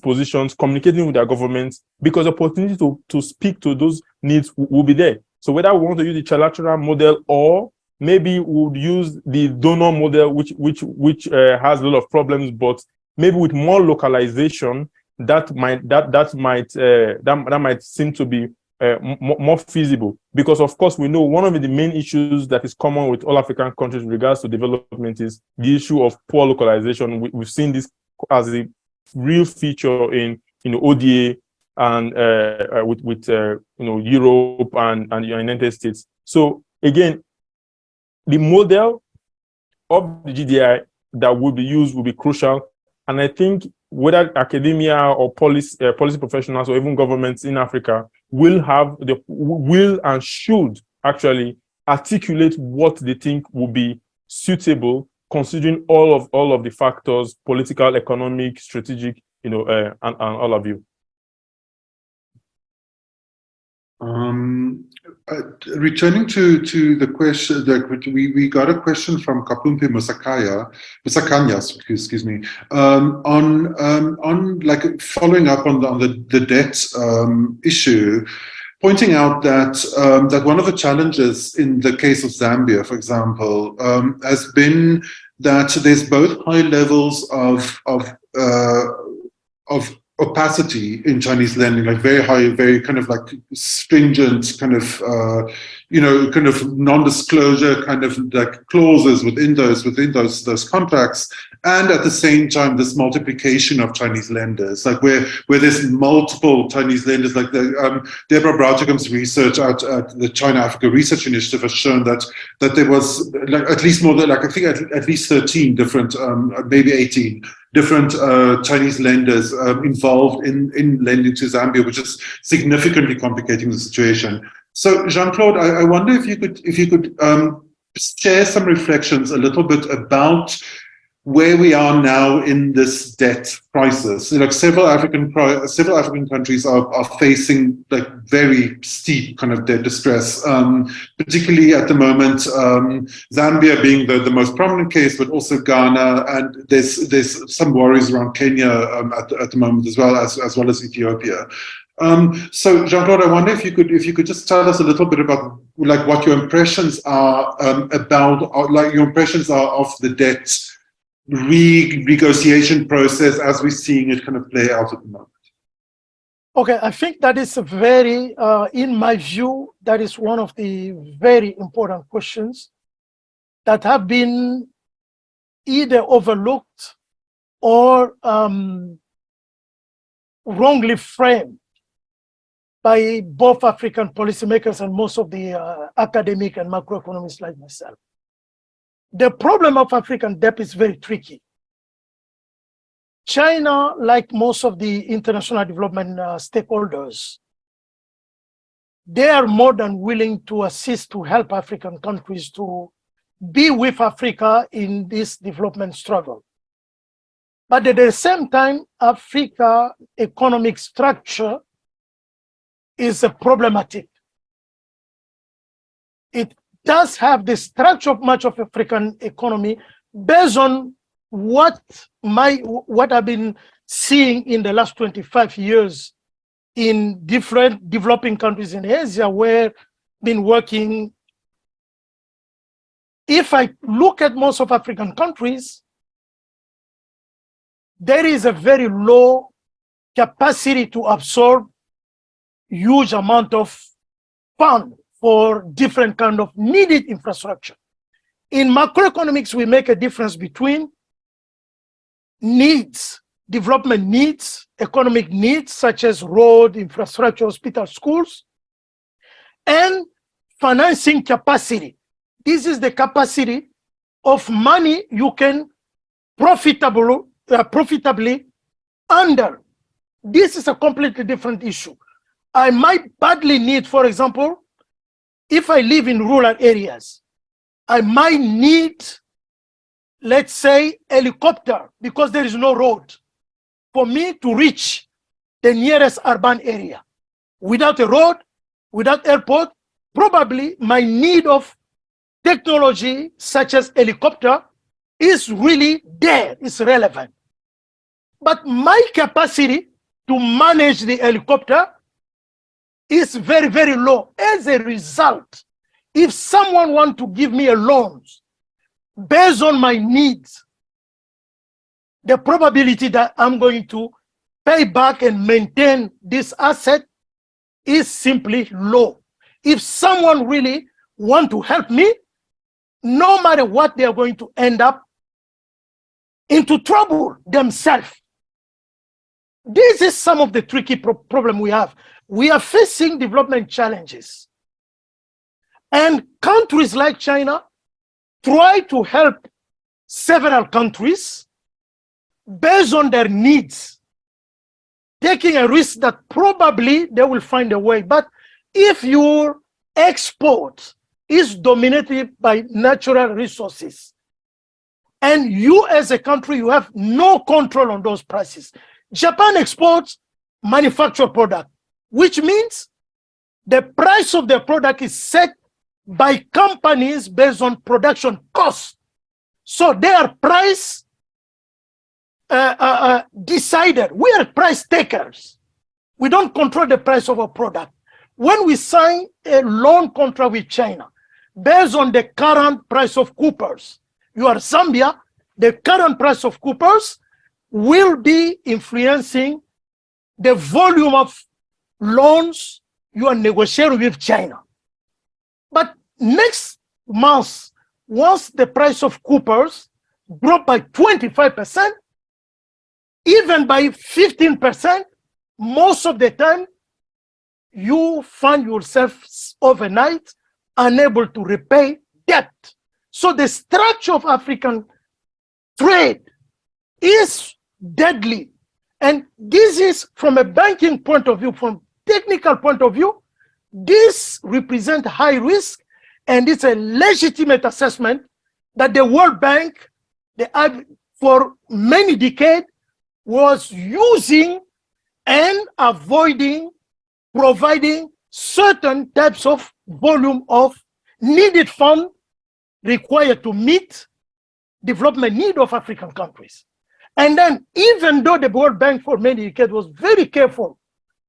positions, communicating with their governments, because opportunity to speak to those needs will be there. So whether we want to use the trilateral model or maybe we would use the donor model, which has a lot of problems, but maybe with more localization, that might seem to be more feasible. Because of course we know one of the main issues that is common with all African countries in regards to development is the issue of poor localization. We've seen this as a real feature in ODA and with Europe and the United States. So again, the model of the GDI that will be used will be crucial, and I think whether academia or policy professionals or even governments in Africa will and should actually articulate what they think will be suitable, considering all of the factors, political, economic, strategic, and all of you. Returning to the question, we got a question from Kapumpe Musakanyas, excuse me, on like following up on the debt issue, pointing out that one of the challenges in the case of Zambia, for example, has been that there's both high levels of opacity in Chinese lending, like very high, very kind of like stringent kind of kind of non-disclosure kind of like clauses within those contracts, and at the same time this multiplication of Chinese lenders, like where there's multiple Chinese lenders. Like the Deborah Brautigham's research at the China Africa Research Initiative has shown that there was like at least more than like I think at least 13 different, maybe 18 different Chinese lenders involved in lending to Zambia, which is significantly complicating the situation. So Jean-Claude, I wonder if you could share some reflections a little bit about where we are now in this debt crisis. Like several African countries are facing like very steep kind of debt distress, particularly at the moment, Zambia being the most prominent case, but also Ghana, and there's some worries around Kenya at the moment as well as Ethiopia. So Jean-Claude, I wonder if you could just tell us a little bit about like what your impressions are of the debt renegotiation process as we're seeing it kind of play out at the moment. Okay, I think that is a very, in my view, that is one of the very important questions that have been either overlooked or wrongly framed by both African policymakers and most of the academic and macroeconomists like myself. The problem of African debt is very tricky. China, like most of the international development stakeholders, they are more than willing to assist to help African countries to be with Africa in this development struggle. But at the same time, Africa economic structure is problematic. It does have the structure of much of African economy based on what I've been seeing in the last 25 years in different developing countries in Asia where I've been working. If I look at most of African countries, there is a very low capacity to absorb huge amount of fund for different kind of needed infrastructure. In macroeconomics, we make a difference between needs, development needs, economic needs, such as road, infrastructure, hospital, schools, and financing capacity. This is the capacity of money you can profitably under. This is a completely different issue. I might badly need, for example, if I live in rural areas, I might need, let's say, helicopter because there is no road for me to reach the nearest urban area. Without a road, without airport, probably my need of technology such as helicopter is really there, is relevant. But my capacity to manage the helicopter is very, very low. As a result, if someone wants to give me a loan based on my needs, the probability that I'm going to pay back and maintain this asset is simply low. If someone really wants to help me, no matter what, they are going to end up into trouble themselves. This is some of the tricky problem we have. We are facing development challenges. And countries like China try to help several countries based on their needs, taking a risk that probably they will find a way. But if your export is dominated by natural resources, and you as a country, you have no control on those prices. Japan exports manufactured product, which means the price of the product is set by companies based on production costs. So they are price decided. We are price takers. We don't control the price of a product. When we sign a loan contract with China, based on the current price of coopers, you are Zambia, the current price of coopers will be influencing the volume of loans you are negotiating with China. But next month, once the price of coopers drop by 25%, even by 15%, most of the time, you find yourself overnight unable to repay debt. So the structure of African trade is deadly. And this is from a banking point of view, from technical point of view, this represents high risk, and it's a legitimate assessment that the World Bank, for many decades, was using and avoiding providing certain types of volume of needed fund required to meet development need of African countries. And then, even though the World Bank for many decades was very careful,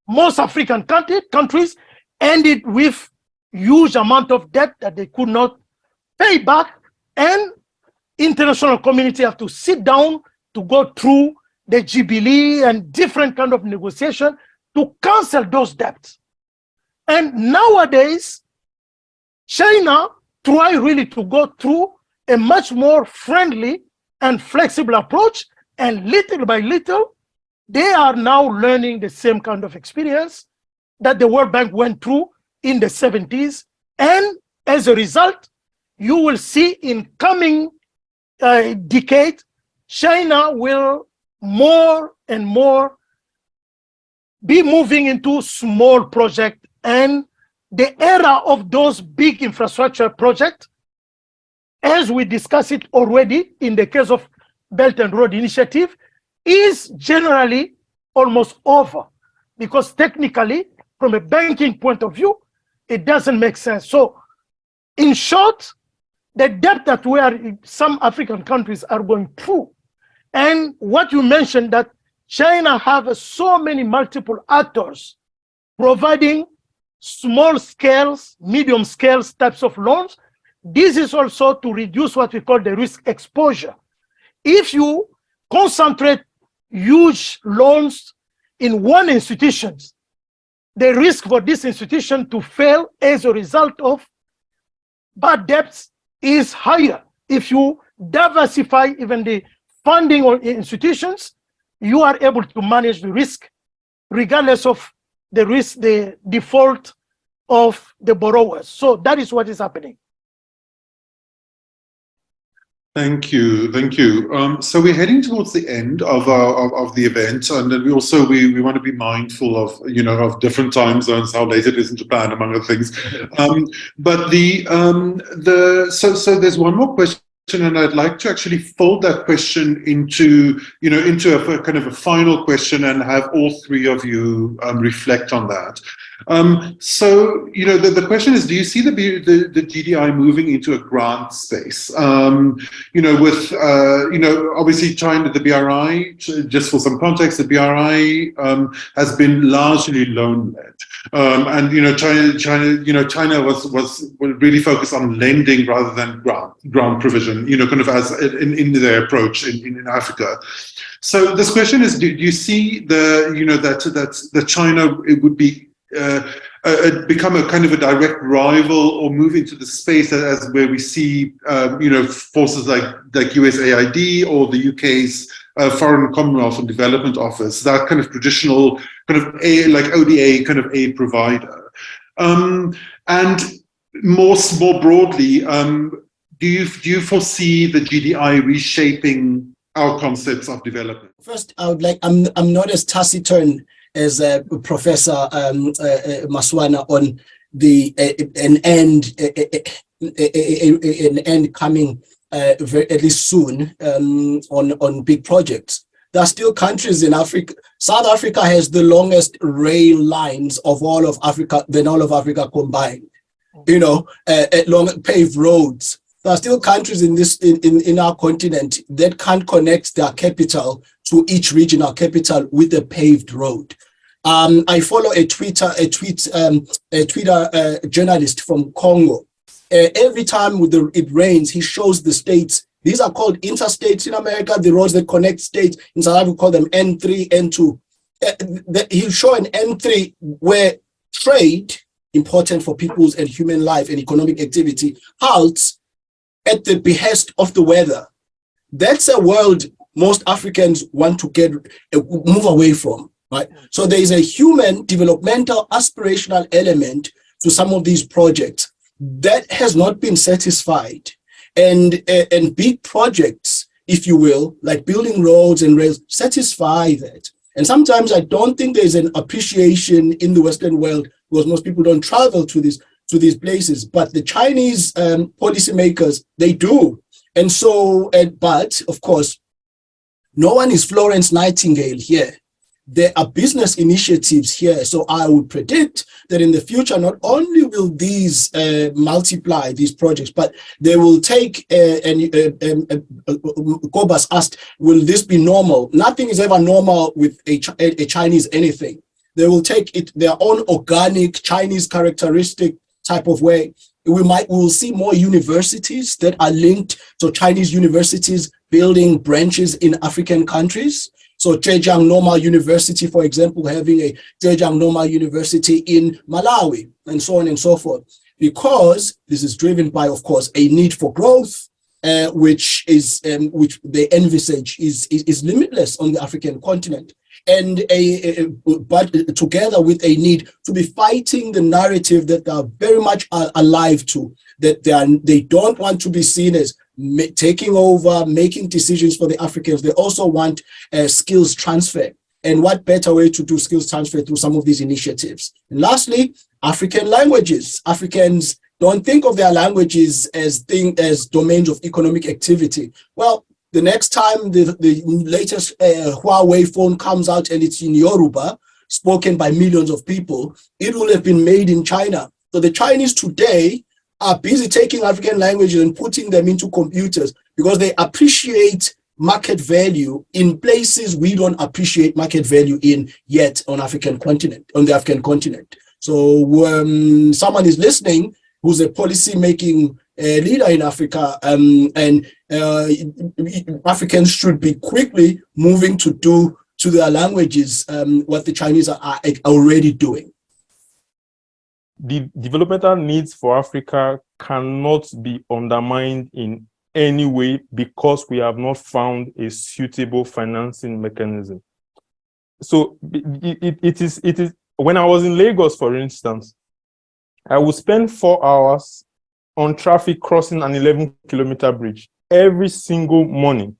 most African countries ended with huge amount of debt that they could not pay back, and international community have to sit down to go through the Jubilee and different kind of negotiation to cancel those debts. And nowadays, China try really to go through a much more friendly and flexible approach, and little by little, they are now learning the same kind of experience that the World Bank went through in the 70s. And as a result, you will see in coming decade, China will more and more be moving into small projects, and the era of those big infrastructure projects, as we discussed it already in the case of Belt and Road Initiative, is generally almost over, because technically, from a banking point of view, it doesn't make sense. So, in short, the debt that some African countries are going through, and what you mentioned, that China have so many multiple actors providing small scales, medium scales types of loans. This is also to reduce what we call the risk exposure. If you concentrate huge loans in one institution, the risk for this institution to fail as a result of bad debts is higher. If you diversify even the funding or institutions, you are able to manage the risk regardless of the risk, the default of the borrowers. So that is what is happening. Thank you, thank you. So we're heading towards the end of the event, and then we want to be mindful of of different time zones, how late it is in Japan, among other things. But so there's one more question, and I'd like to actually fold that question into a kind of a final question, and have all three of you reflect on that. So the question is, do you see the GDI moving into a grant space? With obviously China, the BRI, just for some context, the BRI has been largely loan-led, and China was really focused on lending rather than grant provision, kind of as in their approach in Africa. So this question is, do you see that China, it would be become a kind of a direct rival, or move into the space as where we see forces like USAID or the UK's Foreign Commonwealth and Development Office, that kind of traditional kind of ODA kind of aid provider, and more broadly, do you foresee the GDI reshaping our concepts of development? First, I'm not as taciturn as Professor Maswana on an end coming at least soon on big projects. There are still countries in Africa. South Africa has the longest rail lines of all of Africa than all of Africa combined. Long paved roads. There are still countries in our continent that can't connect their capital to each regional capital with a paved road. I follow a Twitter journalist from Congo. Every time it rains, he shows the states. These are called interstates in America, the roads that connect states. In South Africa, we call them N3, N2. He'll show an N3 where trade, important for people's and human life and economic activity, halts at the behest of the weather. That's a world most Africans want to move away from. Right. So there is a human, developmental, aspirational element to some of these projects that has not been satisfied. And big projects, if you will, like building roads and rails, satisfy that. And sometimes I don't think there's an appreciation in the Western world, because most people don't travel to these places. But the Chinese policymakers, they do. And so, but of course, no one is Florence Nightingale here. There are business initiatives here. So I would predict that in the future, not only will these multiply these projects, but they will take, Kobas asked, will this be normal? Nothing is ever normal with a Chinese anything. They will take it their own organic Chinese characteristic type of way. We will see more universities that are linked to Chinese universities building branches in African countries. So Zhejiang Normal University, for example, having a Zhejiang Normal University in Malawi, and so on and so forth, because this is driven by, of course, a need for growth, which they envisage is limitless on the African continent, and but together with a need to be fighting the narrative that they are very much alive to, that they don't want to be seen as taking over, making decisions for the Africans. They also want skills transfer. And what better way to do skills transfer through some of these initiatives? And lastly, African languages. Africans don't think of their languages as domains of economic activity. Well, the next time the latest Huawei phone comes out and it's in Yoruba, spoken by millions of people, it will have been made in China. So the Chinese today are busy taking African languages and putting them into computers because they appreciate market value in places we don't appreciate market value in yet on the African continent. So someone is listening who's a policy making leader in Africa, and Africans should be quickly moving to do to their languages what the Chinese are already doing? The developmental needs for Africa cannot be undermined in any way because we have not found a suitable financing mechanism. So it is when I was in Lagos, for instance, I would spend 4 hours on traffic crossing an 11-kilometer bridge every single morning.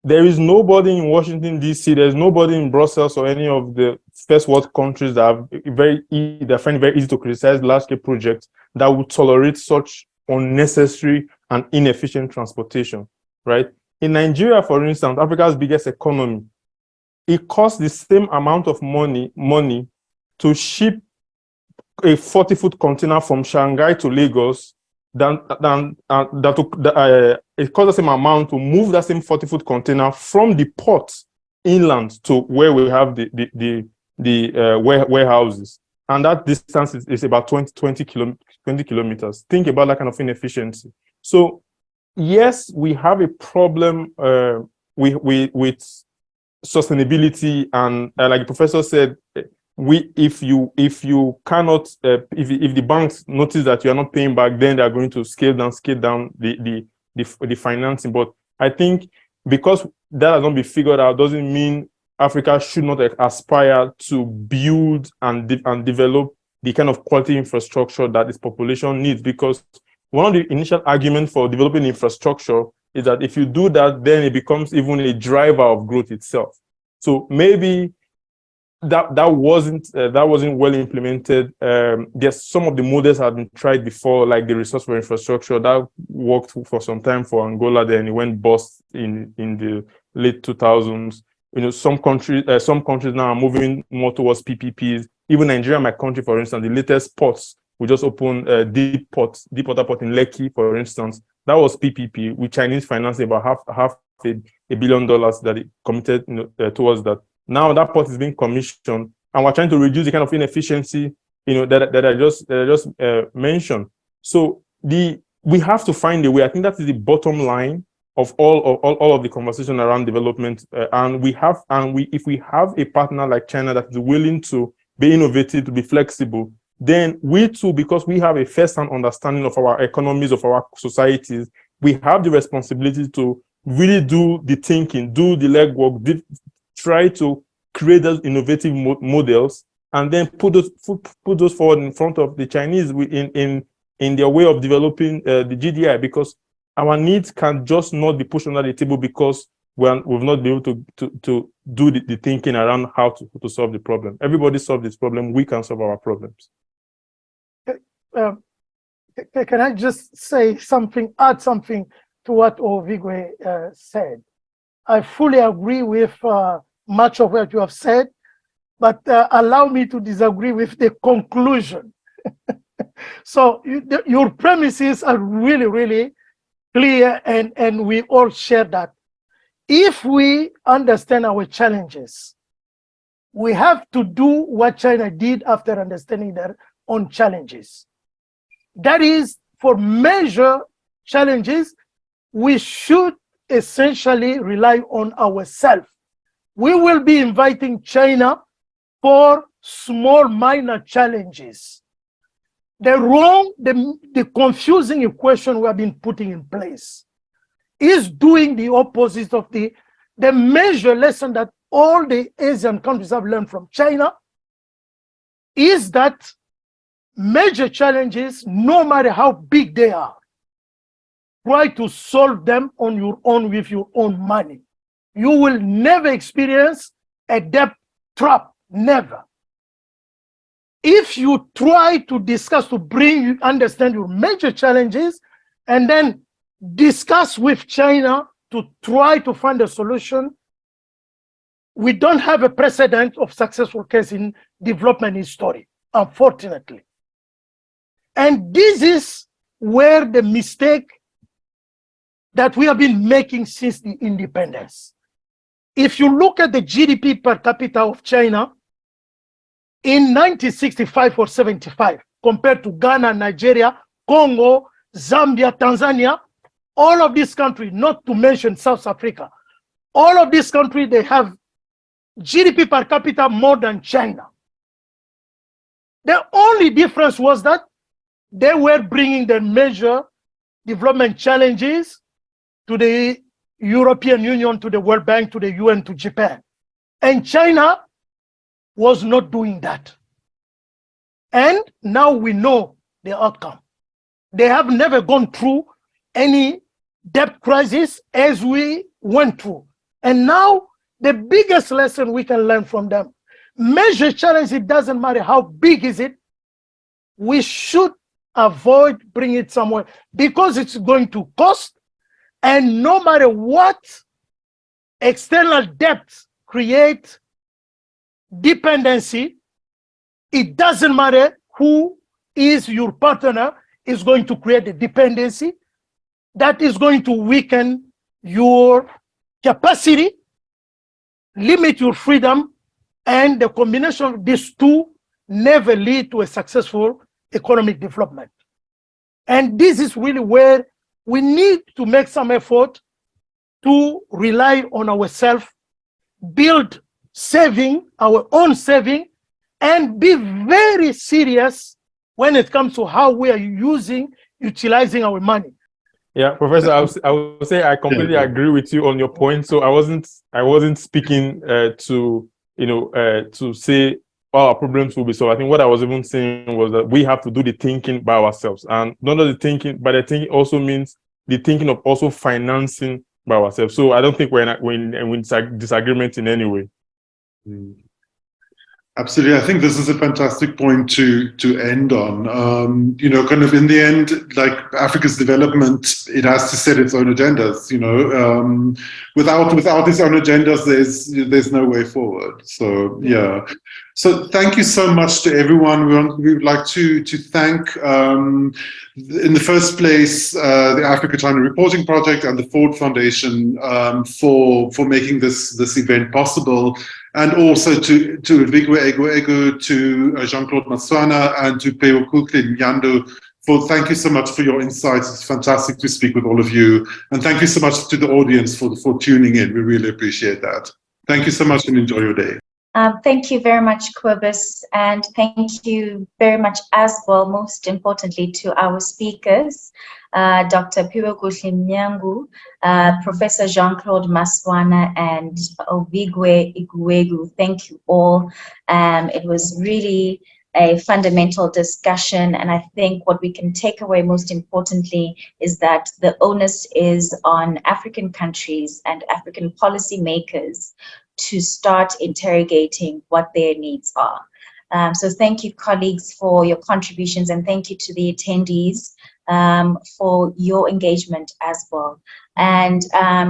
There is nobody in Washington, D.C., there's nobody in Brussels or any of the first world countries that find it very easy to criticize large-scale projects that would tolerate such unnecessary and inefficient transportation, right? In Nigeria, for instance, Africa's biggest economy, it costs the same amount of money to ship a 40-foot container from Shanghai to Lagos it costs the same amount to move that same 40-foot container from the port inland to where we have the warehouses. And that distance is about 20 kilometers. Think about that kind of inefficiency. So yes, we have a problem with sustainability, and like the professor said, if the banks notice that you are not paying back, then they are going to scale down the financing. But I think because that has not been figured out doesn't mean Africa should not aspire to build and develop the kind of quality infrastructure that its population needs. Because one of the initial arguments for developing infrastructure is that if you do that, then it becomes even a driver of growth itself. So maybe that wasn't well implemented. Yes, some of the models have been tried before, like the resource for infrastructure that worked for some time for Angola. Then it went bust in the late 2000s. Some countries now are moving more towards PPPs. Even Nigeria, my country, for instance, the latest ports, we just opened deep water port in Lekki, for instance. That was PPP with Chinese financing, about half $1 billion that it committed towards that. Now that port is being commissioned, and we're trying to reduce the kind of inefficiency, that I just mentioned. So we have to find a way. I think that is the bottom line of all of the conversation around development. If we have a partner like China that is willing to be innovative, to be flexible, then we too, because we have a first-hand understanding of our economies, of our societies, we have the responsibility to really do the thinking, do the legwork, try to create those innovative models, and then put those forward in front of the Chinese in their way of developing the GDI, because our needs can just not be pushed under the table because we've not been able to do the thinking around how to solve the problem. Everybody solve this problem, we can solve our problems. Can I just say something, add something to what Ovigwe said? I fully agree with much of what you have said, but allow me to disagree with the conclusion. So your premises are really, really clear, and we all share that. If we understand our challenges, we have to do what China did after understanding their own challenges. That is, for major challenges, we should essentially rely on ourselves. We will be inviting China for small, minor challenges. The confusing equation we have been putting in place is doing the opposite of the major lesson that all the Asian countries have learned from China, is that major challenges, no matter how big they are, try to solve them on your own with your own money. You will never experience a debt trap, never. If you try to discuss, to understand your major challenges, and then discuss with China to try to find a solution, we don't have a precedent of successful case in development history, unfortunately. And this is where the mistake that we have been making since the independence. If you look at the GDP per capita of China in 1965 or 75, compared to Ghana, Nigeria, Congo, Zambia, Tanzania, all of these countries, not to mention South Africa, all of these countries, they have GDP per capita more than China. The only difference was that they were bringing the major development challenges to the European Union, to the World Bank, to the UN, to Japan. And China was not doing that. And now we know the outcome. They have never gone through any debt crisis as we went through. And now the biggest lesson we can learn from them, major challenge, it doesn't matter how big is it, we should avoid bringing it somewhere because it's going to cost. And no matter what external debts create dependency, it doesn't matter who is your partner, is going to create a dependency that is going to weaken your capacity, limit your freedom, and the combination of these two never lead to a successful economic development. And this is really where we need to make some effort to rely on ourselves, build saving, our own saving, and be very serious when it comes to how we are utilizing our money. Yeah, Professor, I would say I completely agree with you on your point. So I wasn't speaking to say our problems will be solved. I think what I was even saying was that we have to do the thinking by ourselves, and not only the thinking, but the thinking also means the thinking of also financing by ourselves. So I don't think we're in disagreement in any way. Absolutely. I think this is a fantastic point to end on. Kind of in the end, like Africa's development, it has to set its own agendas. Without its own agendas, there's no way forward. So yeah. So thank you so much to everyone. We would like to thank, in the first place, the Africa-China Reporting Project and the Ford Foundation for making this event possible. And also to Vigwe Egu, to Jean-Claude Maswana, and to Peo Kuklin Nyandu. Thank you so much for your insights. It's fantastic to speak with all of you. And thank you so much to the audience for tuning in. We really appreciate that. Thank you so much and enjoy your day. Thank you very much, Quibus, and thank you very much as well, most importantly, to our speakers, Dr. Pio Nyangu, Professor Jean-Claude Maswana, and Ovigwe Iguegu. Thank you all. It was really a fundamental discussion, and I think what we can take away most importantly is that the onus is on African countries and African policymakers to start interrogating what their needs are. So thank you, colleagues, for your contributions, and thank you to the attendees for your engagement as well. And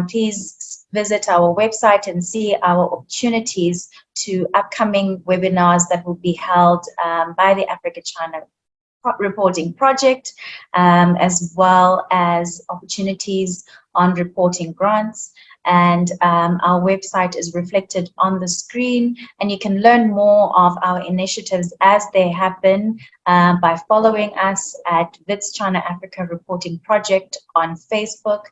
please visit our website and see our opportunities to upcoming webinars that will be held by the Africa-China Reporting Project, as well as opportunities on reporting grants. And our website is reflected on the screen, and you can learn more of our initiatives as they happen by following us at WITS China Africa Reporting Project on Facebook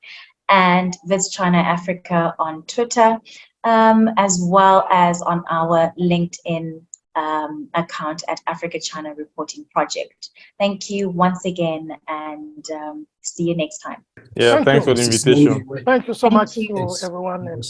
and WITS China Africa on Twitter, as well as on our LinkedIn account at Africa China Reporting Project. Thank you once again, and see you next time. Yeah, thanks for the invitation. Thank you so much to everyone.